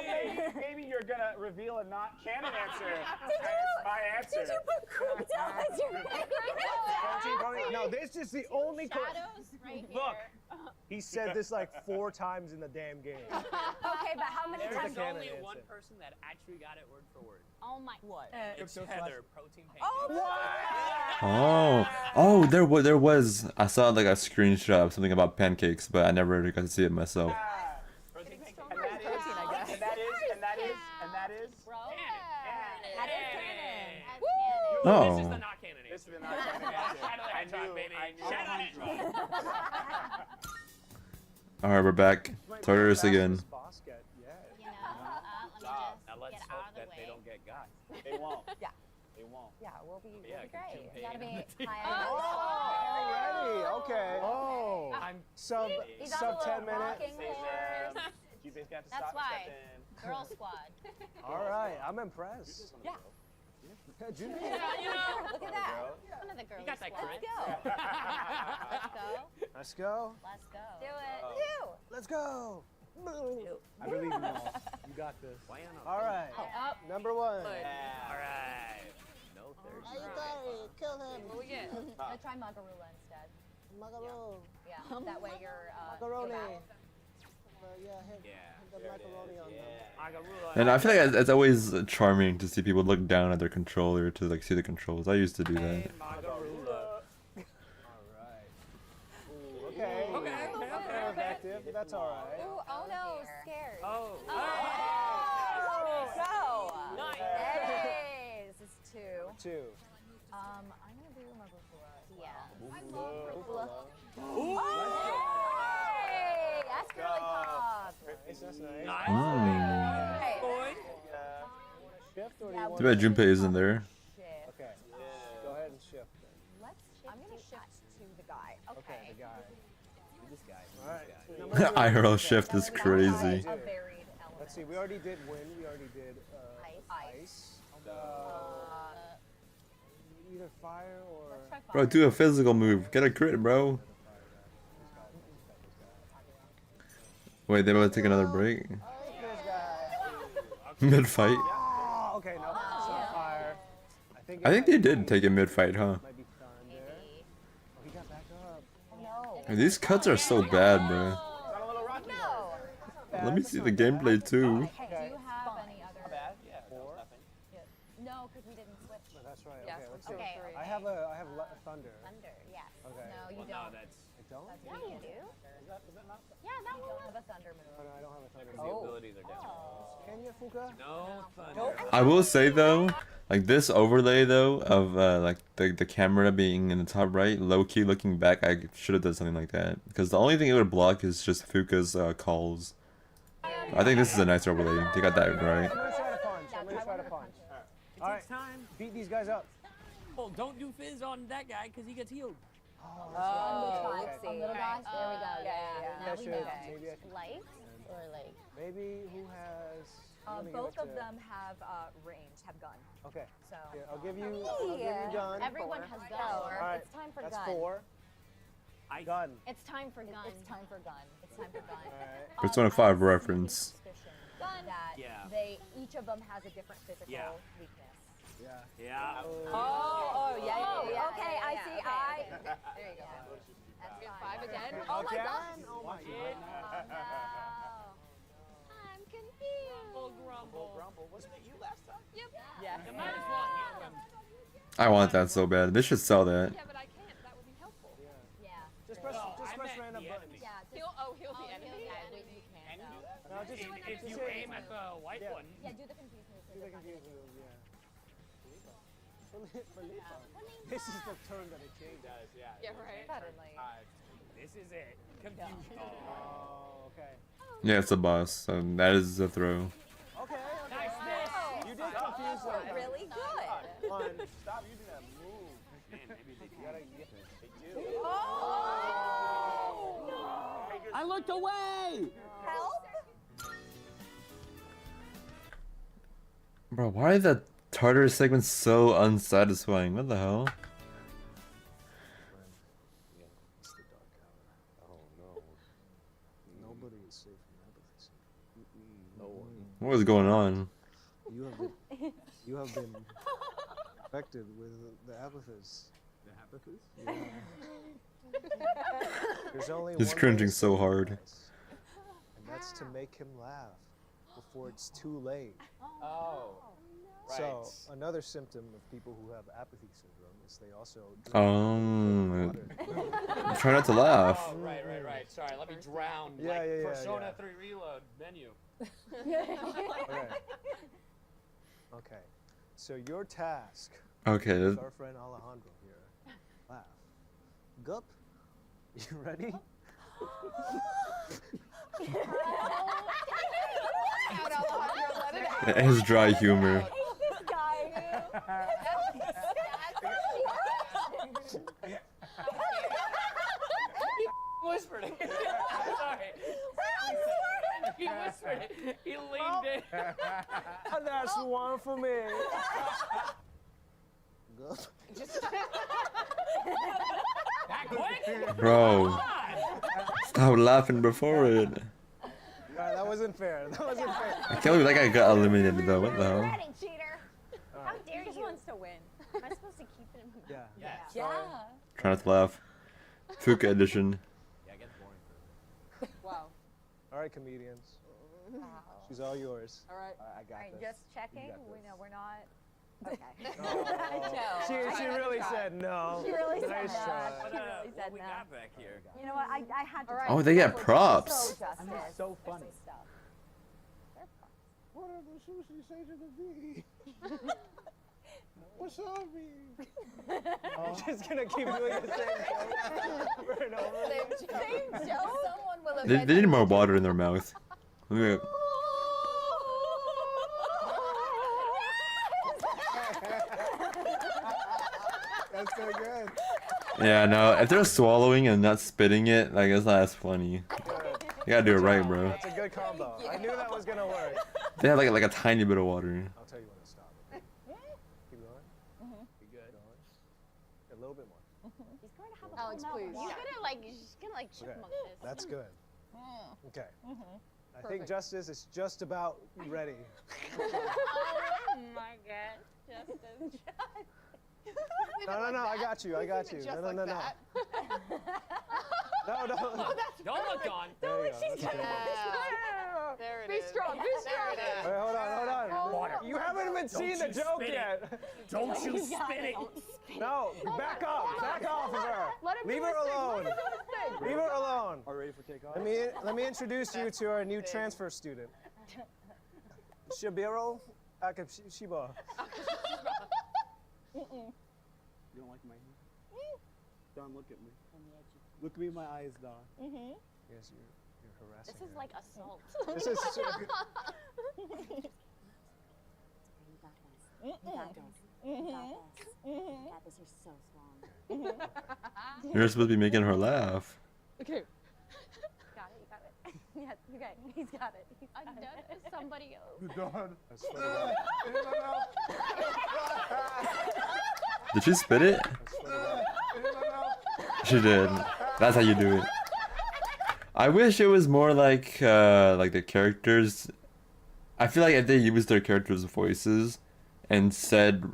Maybe you're gonna reveal a not canon answer. That's my answer. Did you put Kudo as your name? No, this is the only. Shadows right here. Look, he said this like 4 times in the damn game. Okay, but how many There's a times? There's canon only answer. one person that actually got it word for word. Oh my. What? It's Heather, protein pancakes. Oh, there was. I saw like a screenshot of something about pancakes, but I never got to see it myself. Protein pancakes. And that is. Bro. That is canon. Oh. This is the not canon This is answer. the not canon answer. Shadow the Hedgehog, baby. Shadow the Hedgehog. All right, we're back. Tartarus again. Boss get yet. You know, let me Now just let's get hope out of the that they way. don't get got. They won't. Yeah. They won't. Yeah, we'll be Yeah, great. You gotta be Team. high Already? Okay. Oh. I'm Sub He's on sub the 10 minutes. rocking horse. Jupe's got to That's stop why. step in. Girl squad. All right, I'm impressed. Yeah. Junior. Look at that. One of the girls. You got that squad. crit. Let's go. Let's go. Let's go. Do it. Let's go. I believe you all. You got this. Why not? All right. Up. Number 1. All right. No thirst. Kill him. What we get? Try Magarula instead. Macaron. Yeah, that way you're. Macaroni. Yeah. The macaroni on them. And I feel like it's always charming to see people look down at their controller to like see the controls. I used to do that. Magarula. Okay. Okay. Effective. That's all right. Ooh, oh no, scared. Oh. Go. Nice. Hey, this is 2. 2. I'm gonna do Magafura. Yeah. Ooh. Hey, that's girly pop. Nice. That's nice. Nice. Hey. Boy. Shift or do you want Too bad Junpei isn't there. Okay. Go ahead and shift then. Let's shift. I'm gonna shift to the guy. Okay, the guy. This guy. All right. IRL shift is crazy. A varied element. Let's see. We already did wind. We already did ice. Either fire or. Bro, do a physical move. Get a crit, bro. Wait, they about to take another break? Mid-fight? Okay, no. So fire. I think they did take a mid-fight, huh? Might be thunder. These cuts are so bad, bro. Got a little rocky. No. Let me see the gameplay too. Hey, do you have any other? Not bad. Yeah. Four. No, because we didn't switch. Oh, that's right. Yes, Okay, we're let's two do and it. three. I have thunder. Thunder, yes. Okay. No, you Well, don't. no, that's I don't? Yeah, you do. Is that not? Yeah, that You one don't was. have a thunder move. Oh, no, I don't have a thunder. the abilities are down. Kenya Fuka? No thunder. I will say though, like this overlay though of like the camera being in the top right, low key looking back, I should have done something like that because the only thing it would block is just Fuka's calls. I think this is a nice overlay. They got that right. I'm gonna try to punch. I'm gonna try to punch. It All takes time. Beat these guys up. Oh, don't do fizz on that guy because he gets healed. Oh, okay. let's see. Little guys, there we go. Yeah, Now I we should, know. maybe I should. Light or like. Maybe who has? I'm gonna give Both it of to- them have range, have gun. Okay. So Here, I'll give you gun. Everyone has gun. All right. It's time for That's gun. 4. I Gun. It's time for gun. It's time for gun. It's time for gun. Alright. Persona 5 reference. That Yeah. each of them has a different physical Yeah. weakness. Yeah. Yeah. Oh, yeah, yeah, yeah. Okay, I see. Okay. There you go. That's five again. Okay. Oh my god. Oh my god. I'm confused. Grumble. Grumble. Wasn't it you last time? Yeah. You might as well heal him. I want that so bad. They should sell that. Yeah, but I can't. That would be helpful. Yeah. Just press, No, just I press meant random the buttons. enemy. Yeah. Heal the enemy. Yeah, You can. Can you do that? No, just, If you just aim at the white Yeah. one, Yeah, do the confused move. do the confused move, yeah. Felipa. This is the turn that it It changes. does. Yeah. Yeah, right. Suddenly. this is it. Confused. Oh, okay. Yeah, it's a boss. So that is a throw. Okay. Nice miss. You did confuse them. Really good. One. Stop using that move. Man, maybe they You gotta get. They do. I looked away. Help. Bro, why are the Tartarus segments so unsatisfying? What the hell? It's the dark hour. Oh no. Nobody is safe from apathy. No one. What was going on? You have been infected with the apathys. The Habakkuk? Yeah. There's only He's one cringing way to so save hard. us, and that's to make him laugh before it's too late. Oh. Right. So another symptom of people who have apathy syndrome is they also drink water. Try not to laugh. Oh, right. Sorry, let me drown. Yeah, like yeah, Persona yeah. 3 Reload menu. Okay. Okay. So your task Okay, with that- our friend Alejandro here. Laugh. Gup. You ready? Out, Alejandro, let it out. his dry humor. This guy. Whispered it. Sorry. He whispered it. He leaned in. That's one for me. Gup. That quick? Bro, stop laughing before it. Alright, that wasn't fair. That wasn't fair. I can't believe that guy got eliminated though. What the hell? Ready, cheater. How dare He just you? wants to win. Am I supposed to keep it in my mouth? Yeah. Yeah. Try not to laugh. Fuka edition. Yeah, it gets boring. Wow. Alright, comedians. She's all yours. All right. I got Alright, this. just checking. got We this. know we're not. Okay. Oh. She really said no. She really said Nice that. try. What, She really what said we no. got back here? You know what? I had to. All right. Oh, they get So props. justice. So funny. Stuff. They're props. What did the sushi say to the bee? Wasabi. I'm just gonna keep doing the same joke over and over. Same joke. Someone will They need more water in their mouth. Look at- That's so good. Yeah, no, if they're swallowing and not spitting it, like it's not as funny. You gotta do it right, bro. That's a good combo. I knew that was gonna work. They have like a tiny bit of water. I'll tell you when to stop. Keep going. You good? Going. A little bit more. He's going to have a Alex, full please. mouth. She's gonna like Okay. chipmunk this. That's good. Okay. I think Perfect. Justice is just about ready. Oh my god. Justice. No, I got you. I got you. Just No. like that. No, no. Don't look, Dawn. There you go. She's That's good. There it is. Be strong. Be strong. Wait, hold on. Water. You haven't even seen the you joke spit it. yet. Don't you spit it. No, back up. Back off of her. Let him Leave do her his thing. alone. Let him do his thing. Leave her alone. Are we ready for takeoff? Let me introduce you to our new transfer student. Shabiro Akashiba. You don't like my hair? Don, look at me. Look me in my eyes, Don. Yes, you're harassing This is her. like assault. This is so good. You got this. You got this. You're so strong. You're supposed to be making her laugh. Okay. Got it. You got it. Yeah, you got it. He's got it. He's I'm got done it. with somebody else. Don. I swear to God. Did she spit it? I swear to God. She did. That's how you do it. I wish it was more like the characters. I feel like if they used their characters' voices and said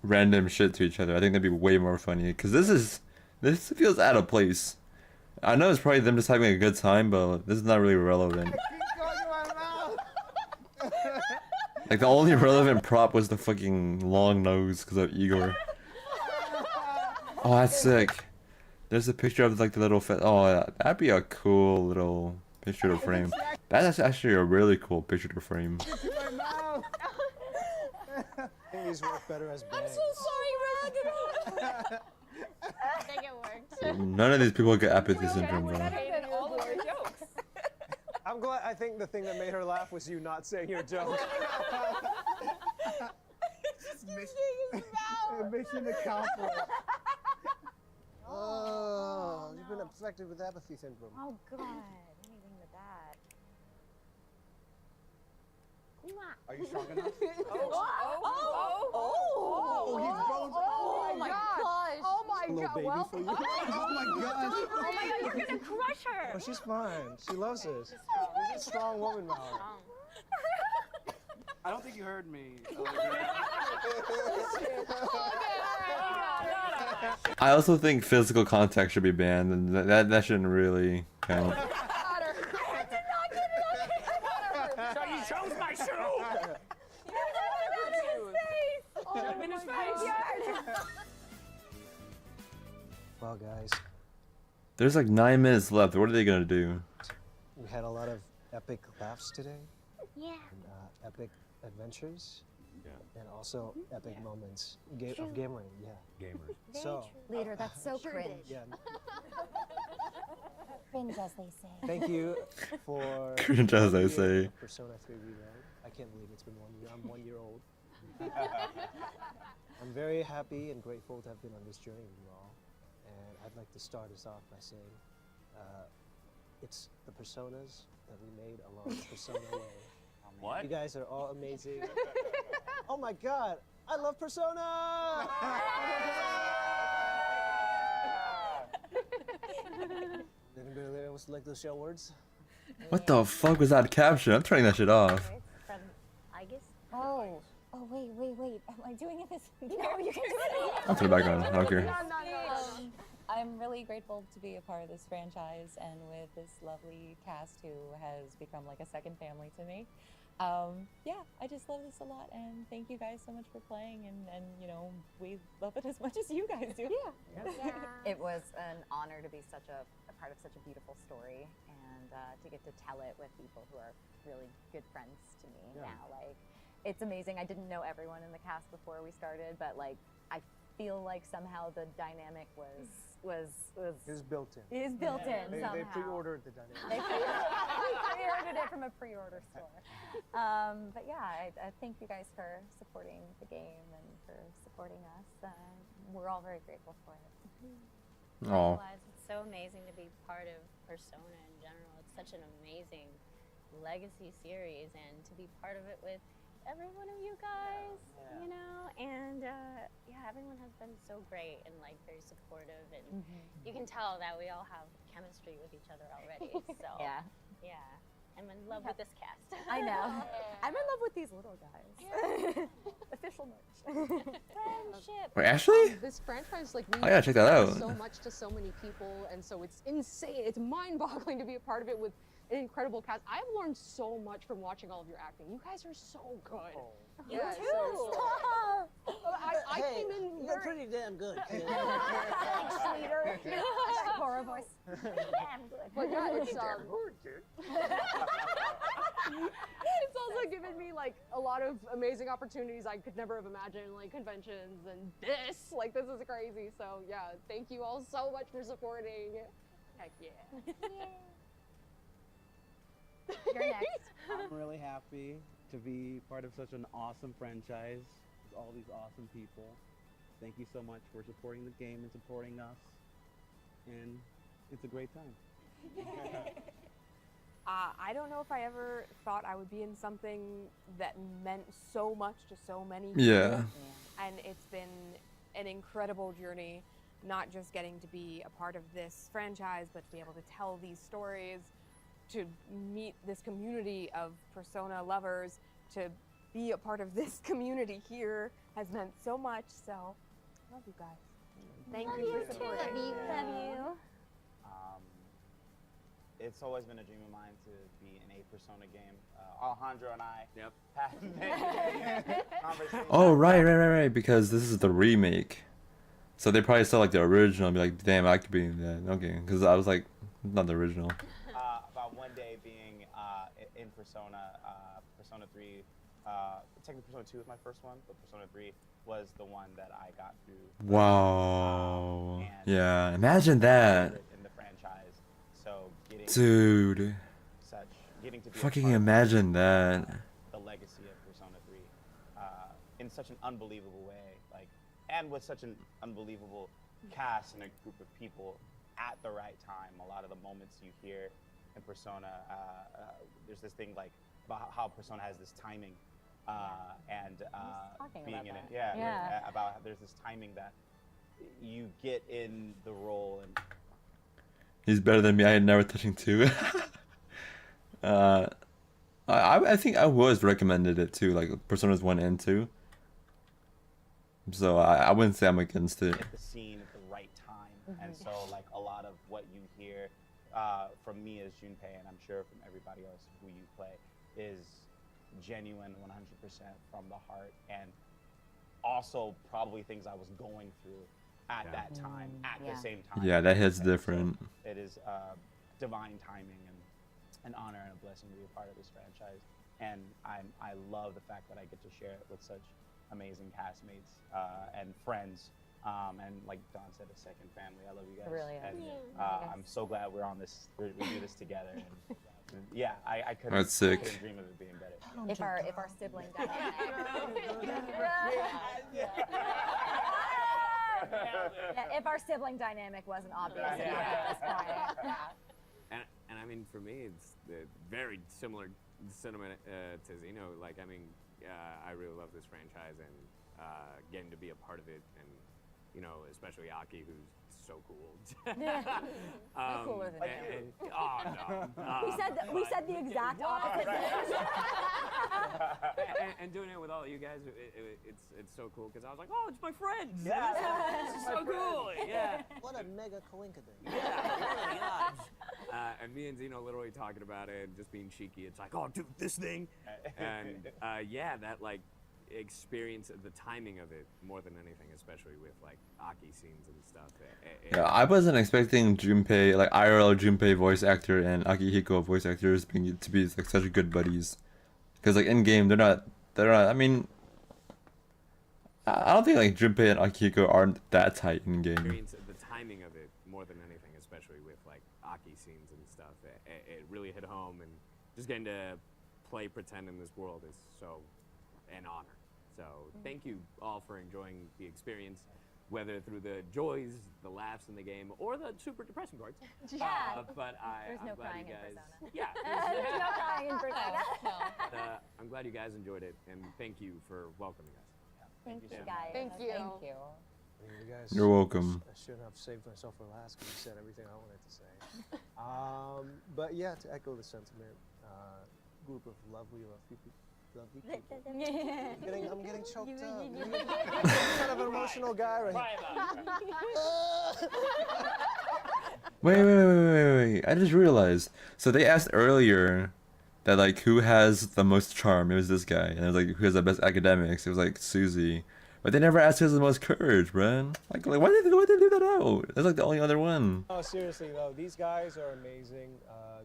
random shit to each other, I think that'd be way more funny. Cause this feels out of place. I know it's probably them just having a good time, but this is not really relevant. Like the only relevant prop was the fucking long nose because of Igor. Oh, that's sick. There's a picture of like the little oh, that'd be a cool little picture to frame. That's actually a really cool picture to frame. I think these work better as bangs. I think it worked. None of these people get apathy syndrome, bro. All of your jokes. I'm glad. I think the thing that made her laugh was you not saying your joke. Mission accomplished. Oh, you've been afflicted with apathy syndrome. Oh God, anything but that. Are you strong enough? Oh, he's bones. Oh my gosh. Oh my A little god. baby Well, for you. Oh my gosh. Oh my God, you're gonna crush her. Oh, she's fine. She loves this. This is strong woman power. I don't think you heard me. I also think physical contact should be banned, and that shouldn't really count. So you chose my shoe. Shove him in his face. Well, guys, There's like 9 minutes left. What are they gonna do? we had a lot of epic laughs today, Yeah. and epic adventures, and also epic moments of gamering. Yeah. Gamers. So, Leader, that's so cringe. yeah. Cringe, as they say. Thank you for Cringe, as I say. Persona 3 reload. I can't believe it's been 1 year. I'm 1 year old. I'm very happy and grateful to have been on this journey with you all. And I'd like to start us off by saying, it's the personas that we made along the Persona way. What? You guys are all amazing. Oh my God, I love Persona! Anybody else like to share words? What the fuck was that caption? I'm turning that shit off. From I guess. Oh, wait. Am I doing it this? No, you can do it. I'll turn it back on. I don't care. I'm really grateful to be a part of this franchise and with this lovely cast who has become like a second family to me. Yeah, I just love this a lot, and thank you guys so much for playing, and you know, we love it as much as you guys do. Yeah. It was an honor to be such a part of such a beautiful story, and to get to tell it with people who are really good friends to me now. Like, it's amazing. I didn't know everyone in the cast before we started, but like, I feel like somehow the dynamic was It's built in. is built in somehow. They pre-ordered the dynamic. They pre-ordered it from a pre-order store. But yeah, I thank you guys for supporting the game and for supporting us. We're all very grateful for it. Oh. Likewise, it's so amazing to be part of Persona in general. It's such an amazing legacy series, and to be part of it with every one of you guys, you know, and yeah, everyone has been so great and like very supportive, and you can tell that we all have chemistry with each other already. So yeah, I'm in love with this cast. I know. I'm in love with these little guys. Official merch. Friendship. Wait, Ashley? This franchise, like, I gotta check that out. so much to so many people, and so it's insane. It's mind-boggling to be a part of it with an incredible cast. I've learned so much from watching all of your acting. You guys are so good. You Yeah, too. so- I Hey, came in you're very- pretty damn good. Kid. Thanks, sweeter. Horror voice. Damn good. But yeah, it's it's also given me like a lot of amazing opportunities I could never have imagined, like conventions and this. Like this is crazy. So yeah, thank you all so much for supporting. Heck yeah. You're next. I'm really happy to be part of such an awesome franchise with all these awesome people. Thank you so much for supporting the game and supporting us. And it's a great time. I don't know if I ever thought I would be in something that meant so much to so many people. Yeah. And it's been an incredible journey, not just getting to be a part of this franchise, but to be able to tell these stories, to meet this community of Persona lovers, to be a part of this community here has meant so much. So, love you guys. Thank you for supporting. Love you. It's always been a dream of mine to be in a Persona game. Alejandro and I had many conversations. Oh, right. Because this is the remake. So they probably saw like the original and be like, damn, I could be in that. Okay. Because I was like, not the original. About one day being in Persona, Persona 3, technically Persona 2 was my first one, but Persona 3 was the one that I got through. Wow. Yeah, imagine that. In the franchise, so Dude. getting to be a Fucking part of imagine that. the legacy of Persona 3 in such an unbelievable way, like, and with such an unbelievable cast and a group of people at the right time. A lot of the moments you hear in Persona, there's this thing like about how Persona has this timing, and being in it, about there's this timing that you get in the role. And He's better than me. I had never touching 2. I think I was recommended it too, like Personas 1 and 2. So I wouldn't say I'm against it. the scene at the right time, and so like a lot of what you hear from me as Junpei, and I'm sure from everybody else who you play, is genuine 100% from the heart, and also probably things I was going through at that time, at the same time. Yeah, that hits And different. so it is divine timing and an honor and a blessing to be a part of this franchise, and I love the fact that I get to share it with such amazing castmates and friends, and like Don said, a second family. I love you guys. It really is. And, I'm so glad we're on this. We do this together. And, yeah, I couldn't. That's sick. I couldn't dream of it being better. If our sibling dynamic. Yeah, if our sibling dynamic wasn't obvious enough at this point. And I mean, for me, it's very similar sentiment to Zeno. Like, I mean, I really love this franchise, and getting to be a part of it, and you know, especially Aki, who's so cool. You're cooler than him. Oh no. We said the exact opposite thing. And doing it with all of you guys, it's so cool because I was like, oh, it's my friends. Yeah. This is so cool. Yeah. What a mega coincidence. And me and Zeno literally talking about it and just being cheeky. It's like, oh, dude, this thing. And yeah, that like experience of the timing of it more than anything, especially with like Aki scenes and stuff. Yeah, I wasn't expecting Junpei, like IRL Junpei voice actor and Akihiko voice actors to be like such good buddies. Because like in game, they're not. I mean, I don't think like Junpei and Akihiko aren't that tight in game. Experience of the timing of it more than anything, especially with like Aki scenes and stuff. It really hit home, and just getting to play pretend in this world is so an honor. So thank you all for enjoying the experience, whether through the joys, the laughs in the game, or the super depressing parts. Yeah. But There's I'm no glad crying you in guys. Persona. Yeah. There's no crying in Persona. But, I'm glad you guys enjoyed it, and thank you for welcoming us. Thank you Yeah. guys. Thank you. Thank you. mean, you guys. You're welcome. I shouldn't have saved myself for last because you said everything I wanted to say. But yeah, to echo the sentiment, group of lovely people. I'm getting choked up. I'm kind of an emotional guy right here. Wait. I just realized. So they asked earlier that like who has the most charm. It was this guy. And it was like who has the best academics. It was like Susie. But they never asked who has the most courage, bruh. Like why did they leave that out? That's like the only other one. No, seriously though, these guys are amazing.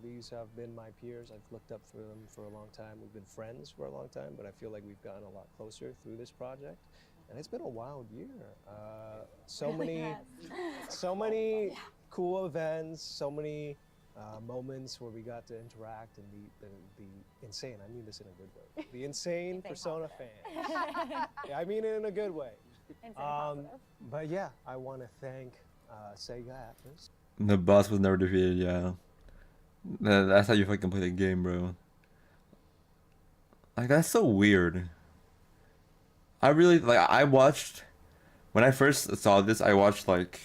These have been my peers. I've looked up for them for a long time. We've been friends for a long time, but I feel like we've gotten a lot closer through this project. And it's been a wild year. So many cool events, so many moments where we got to interact and meet the insane, I mean this in a good way, the insane Persona fan. Yeah, I mean it in a good way. But yeah, I want to thank Sega Atlas. The boss was never defeated, yeah. That's how you fucking play the game, bro. Like, that's so weird. I really, like, I watched, when I first saw this, I watched, like,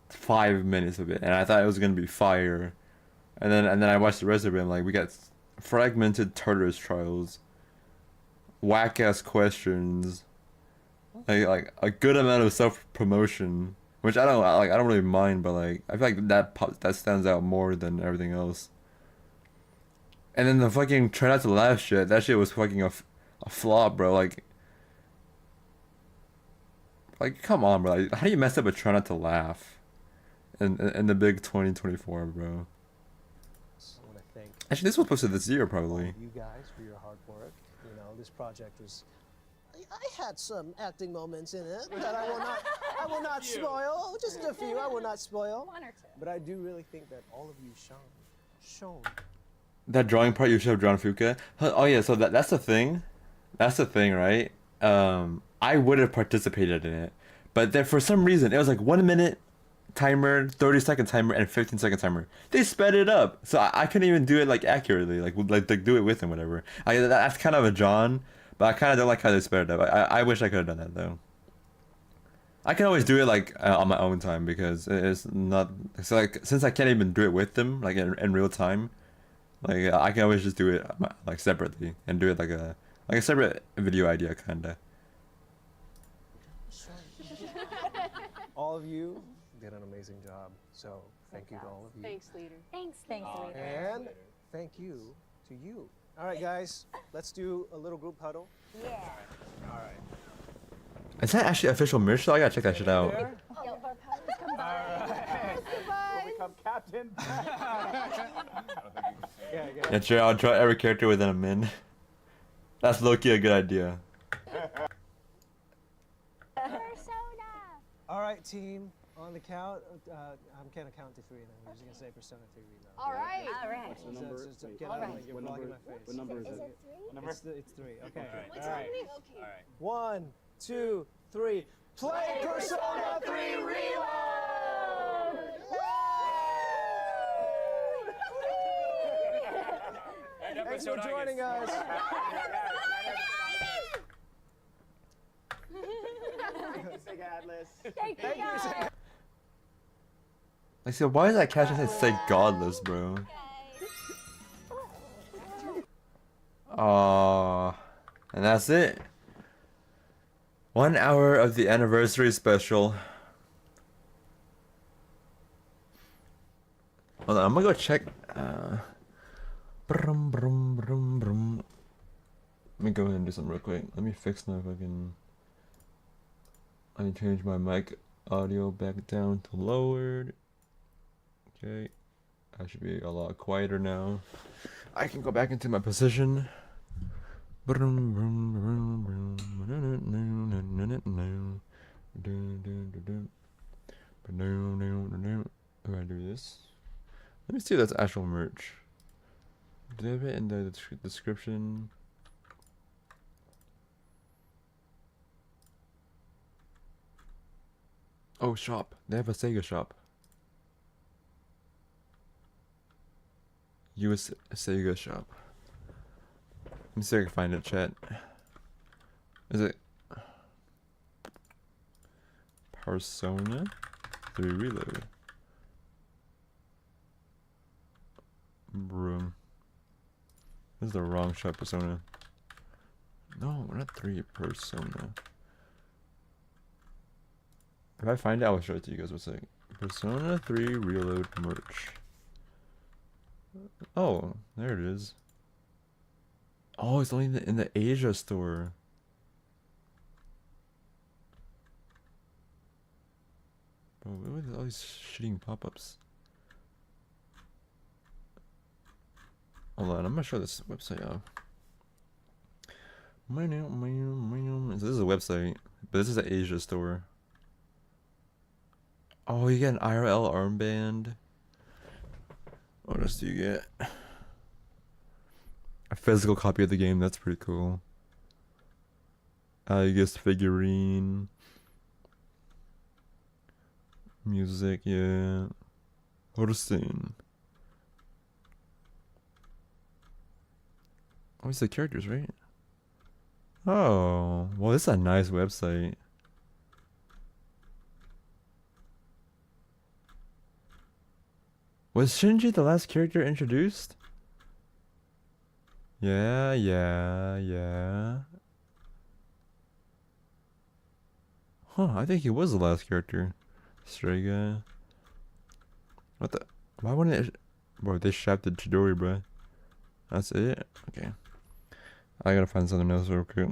5 minutes of it, and I thought it was gonna be fire. And then I watched the rest of it, and, like, we got fragmented Tartarus trials, whack-ass questions, like, a good amount of self-promotion. Which I don't really mind, but like I feel like that stands out more than everything else. And then the fucking try not to laugh shit, that shit was fucking a flop, bro. Like come on, bro. Like, how do you mess up a try not to laugh in the big 2024, bro? I want to thank Actually, this was posted this year, probably. you guys for your hard work. You know, this project was. I had some acting moments in it that I will not spoil. Just a few I will not spoil. One or two. But I do really think that all of you shone. That drawing part you should have drawn Fuka. Oh yeah, so that's the thing. That's the thing, right? I would have participated in it, but then for some reason it was like 1 minute timer, 30-second timer, and 15-second timer. They sped it up, so I couldn't even do it like accurately, like do it with them, whatever. That's kind of a John. But I kind of don't like how they sped it up. I wish I could have done that though. I can always do it like on my own time because it's not. It's like since I can't even do it with them like in real time, like I can always just do it like separately and do it like a separate video idea kinda. All of you did an amazing job. So thank you to all of you. Thanks, leader. Thanks, leader. And thank you to you. All right, guys, let's do a little group huddle. Yeah. All right. Is that actually official merch? I gotta check that shit out. There. Yo, our powers combine. We'll become captain. Yeah, sure. I'll draw every character within a min. That's low-key a good idea. Persona. All right, team. On the count, I'm gonna count to 3, and then we're just gonna say Persona 3 now. All right. All right. What's the number? Get Wait, out of you're what blocking number? my face. What number is Is it? it 3? It's 3. Okay. What's All right. happening? Okay. 1, 2, 3. Play Persona 3 Reload! Thanks for joining us. Sega Atlas. Thank you, guys. Like, so why is that caption say godless, bro? And that's it. 1 hour of the anniversary special. Hold on, I'm gonna go check. Brum, brum, brum, brum. Let me go ahead and do something real quick. Let me fix my fucking. I need to change my mic audio back down to lowered. Okay, I should be a lot quieter now. I can go back into my position. How do I do this? Let me see if that's actual merch. Do they have it in the description? Oh, shop. They have a Sega shop. US Sega shop. Let me see if I can find it, chat. Is it Persona 3 Reload. Bro. This is the wrong shot Persona. No, we're not 3 Persona. If I find it, I will show it to you guys. What's it? Persona 3 Reload merch. Oh, there it is. Oh, it's only in the Asia store. Bro, what are all these shitting pop-ups? Hold on, I'm gonna show this website off. So this is a website, but this is an Asia store. Oh, you get an IRL armband. What else do you get? A physical copy of the game, that's pretty cool. You get figurine. Music, yeah. Horston. Oh, it's the characters, right? Oh, well, this is a nice website. Was Shinji the last character introduced? Yeah. Huh, I think he was the last character. Stray guy. What the? Why wouldn't it? Bro, they shafted Chidori, bro. That's it? Okay. I gotta find something else real quick.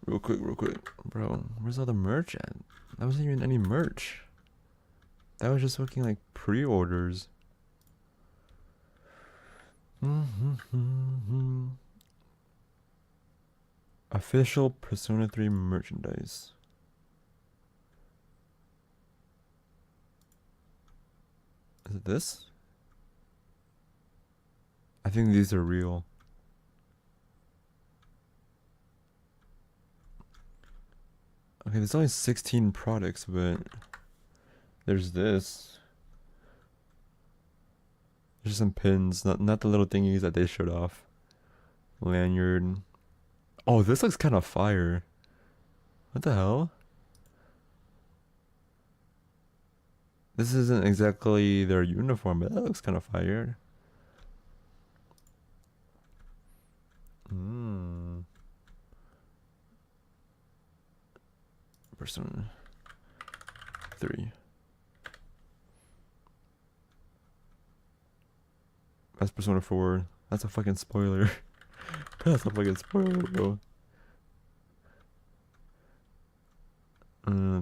Real quick. Bro, where's all the merch at? That wasn't even any merch. That was just looking like pre-orders. Official Persona 3 merchandise. Is it this? I think these are real. Okay, there's only 16 products, but there's this. There's some pins, not the little thingies that they showed off. Lanyard. Oh, this looks kind of fire. What the hell? This isn't exactly their uniform, but that looks kind of fire. Persona 3. That's Persona 4. That's a fucking spoiler. That's a fucking spoiler, bro.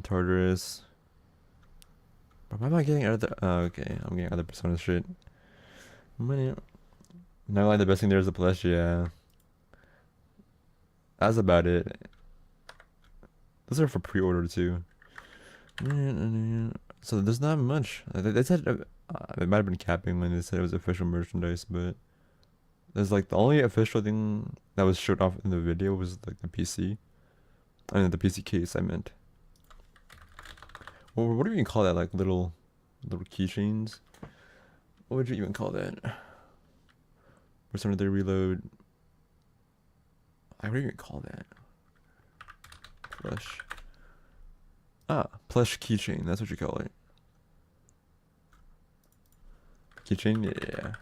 Tartarus. Why am I getting other? Okay, I'm getting other Persona shit. Not like the best thing there is the plush, yeah. That's about it. Those are for pre-order too. So there's not much. They said it might have been capping when they said it was official merchandise, but there's like the only official thing that was showed off in the video was like the PC. I mean the PC case, I meant. Well, what do you even call that? Like little keychains? What would you even call that? Persona 3 Reload. What do you even call that? Plush. Plush keychain. That's what you call it. Keychain? Yeah.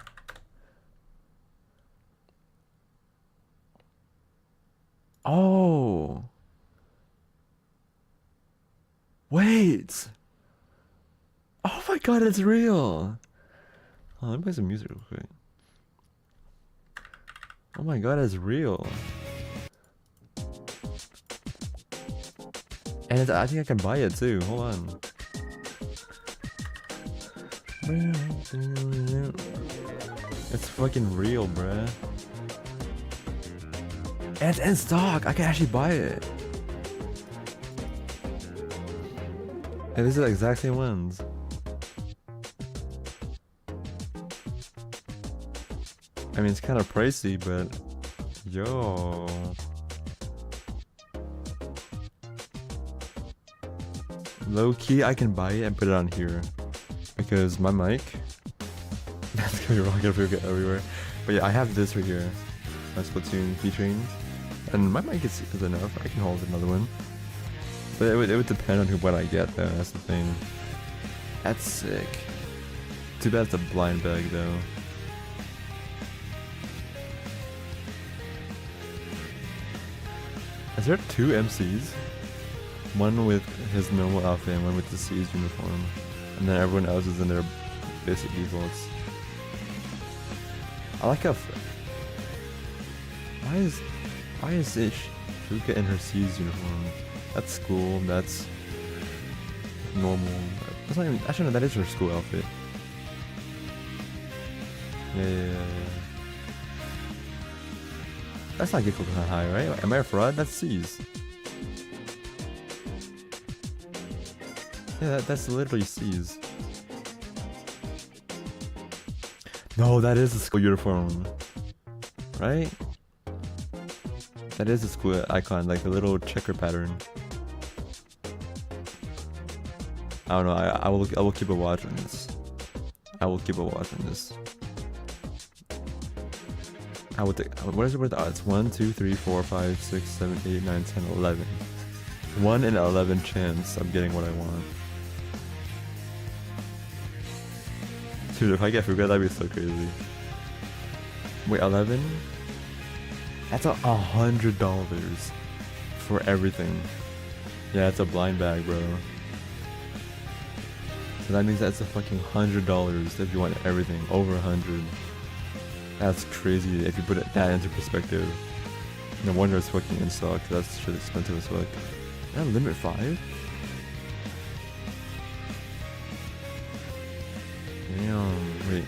Oh. Wait. Oh my god, it's real. Oh, let me play some music real quick. Oh my god, it's real. And I think I can buy it too. Hold on. It's fucking real, bruh. And it's in stock. I can actually buy it. And these are the exact same ones. I mean, it's kind of pricey, but yo. Low key, I can buy it and put it on here because my mic. That's gonna be wrong everywhere. But yeah, I have this right here, my Splatoon keychain, and my mic is enough. I can hold another one. But it would depend on what I get though, that's the thing. That's sick. Too bad it's a blind bag though. Is there 2 MCs? One with his normal outfit and one with the C's uniform. And then everyone else is in their basic defaults. I like how... Why is it Fuka in her C's uniform? That's school, that's normal. That's not even... Actually no, that is her school outfit. Yeah. That's not Gekko High, right? Am I a fraud? That's C's. Yeah, that's literally C's. No, that is the school uniform. Right? That is the school icon, like the little checker pattern. I don't know, I will keep a watch on this. I will keep a watch on this. I would think, what is it with the odds? 1, 2, 3, 4, 5, 6, 7, 8, 9, 10, 11. 1 in 11 chance of getting what I want. Dude, if I get Fuga, that'd be so crazy. Wait, 11? That's $100 for everything. Yeah, it's a blind bag, bro. So that means that's a fucking $100 if you want everything, over 100. That's crazy if you put that into perspective. No wonder it's fucking in stock, that's shit expensive as fuck. Is that limit 5? Damn, wait.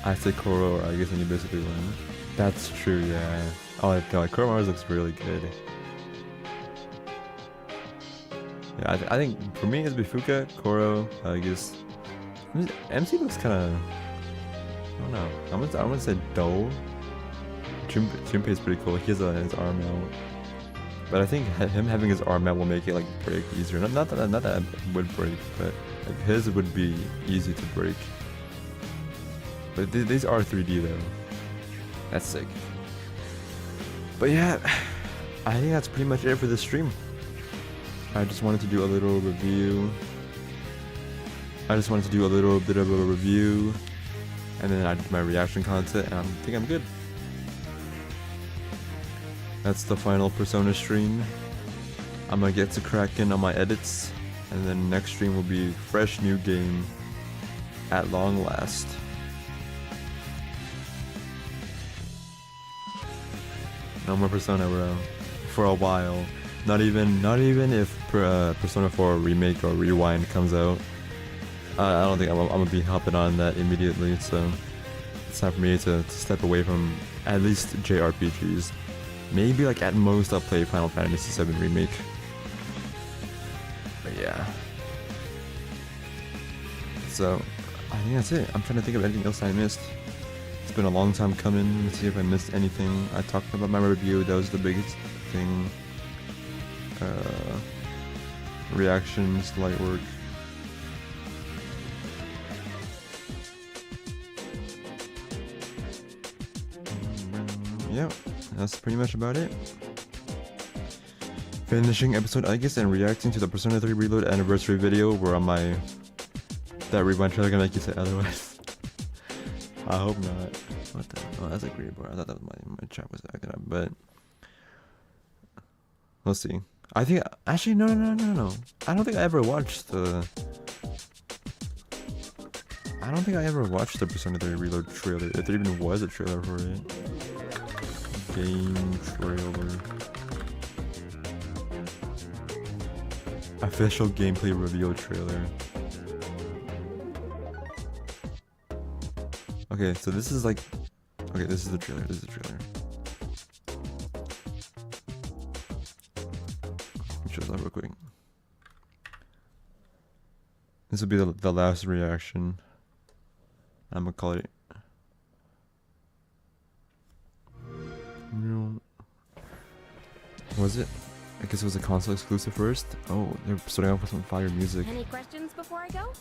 I say Koro, I guess, and you basically win. That's true, yeah. Oh my god, Koromaru's looks really good. Yeah, I think for me it's Bifuka, Koro, I guess. MC looks kind of, I don't know. I'm gonna say dull. Junpei is pretty cool. He has his arm out, but I think him having his arm out will make it like break easier. Not that it would break, but like, his would be easy to break. But these are 3D though. That's sick. But yeah, I think that's pretty much it for this stream. I just wanted to do a little review. I just wanted to do a little bit of a review, and then I did my reaction content, and I think I'm good. That's the final Persona stream. I'm gonna get to cracking on my edits, and then next stream will be fresh new game at long last. No more Persona, bro. For a while. Not even if Persona 4 Remake or Rewind comes out. I don't think I'm gonna be hopping on that immediately, so it's time for me to step away from at least JRPGs. Maybe like at most I'll play Final Fantasy VII Remake. But yeah. So I think that's it. I'm trying to think of anything else I missed. It's been a long time coming. Let's see if I missed anything. I talked about my review, that was the biggest thing. Reactions, light work. Yeah, that's pretty much about it. Finishing episode I guess and reacting to the Persona 3 Reload anniversary video where that rewind trailer gonna make you say otherwise. I hope not. What the? Oh, that's a great bar. I thought that was my chat was acting up, but let's see. I think actually no. I don't think I ever watched the. I don't think I ever watched the Persona 3 Reload trailer. If there even was a trailer for it. Game trailer. Official gameplay reveal trailer. Okay, so this is like. Okay, this is the trailer. Show that real quick. This will be the last reaction. I'm gonna call it. Was it? I guess it was a console exclusive first. Oh, they're starting off with some fire music. Any questions before I go?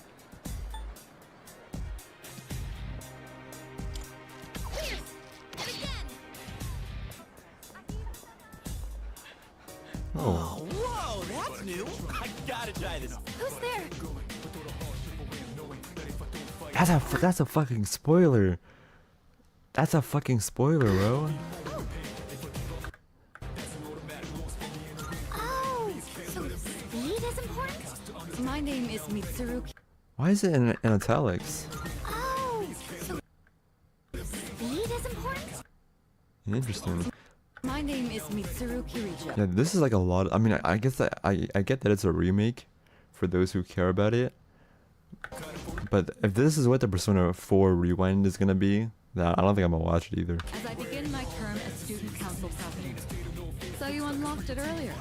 Oh. Whoa, that's new. I gotta try this. Who's there? That's a fucking spoiler. That's a fucking spoiler, bro. Oh, so speed is important? My name is Mitsuru. Why is it in italics? Oh, so speed is important? Interesting. My name is Mitsuru Kirija. Yeah, this is like a lot. I mean, I guess that I get that it's a remake for those who care about it. But if this is what the Persona 4 Rewind is gonna be, then I don't think I'm gonna watch it either. As I begin my term as student council president. So you unlocked it earlier.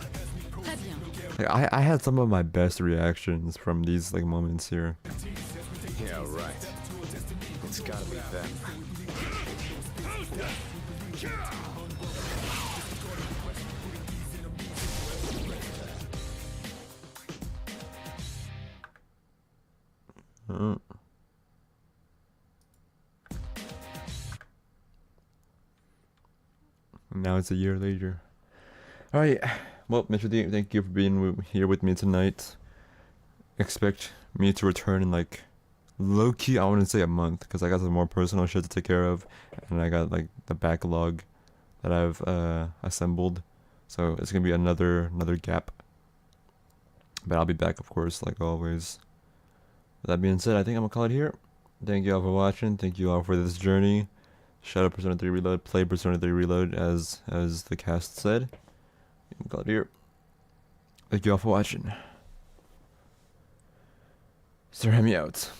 Très bien. Like, I had some of my best reactions from these like moments here. Yeah, right. It's gotta be them. Now it's a year later. Alright, well, Mr. D, thank you for being here with me tonight. Expect me to return in like low-key, I wouldn't say a month, because I got some more personal shit to take care of, and I got like the backlog that I've assembled, so it's gonna be another gap. But I'll be back, of course, like always. With that being said, I think I'm gonna call it here. Thank you all for watching. Thank you all for this journey. Shout out Persona 3 Reload. Play Persona 3 Reload as the cast said. I'm gonna call it here. Thank you all for watching. Sir Hammy out.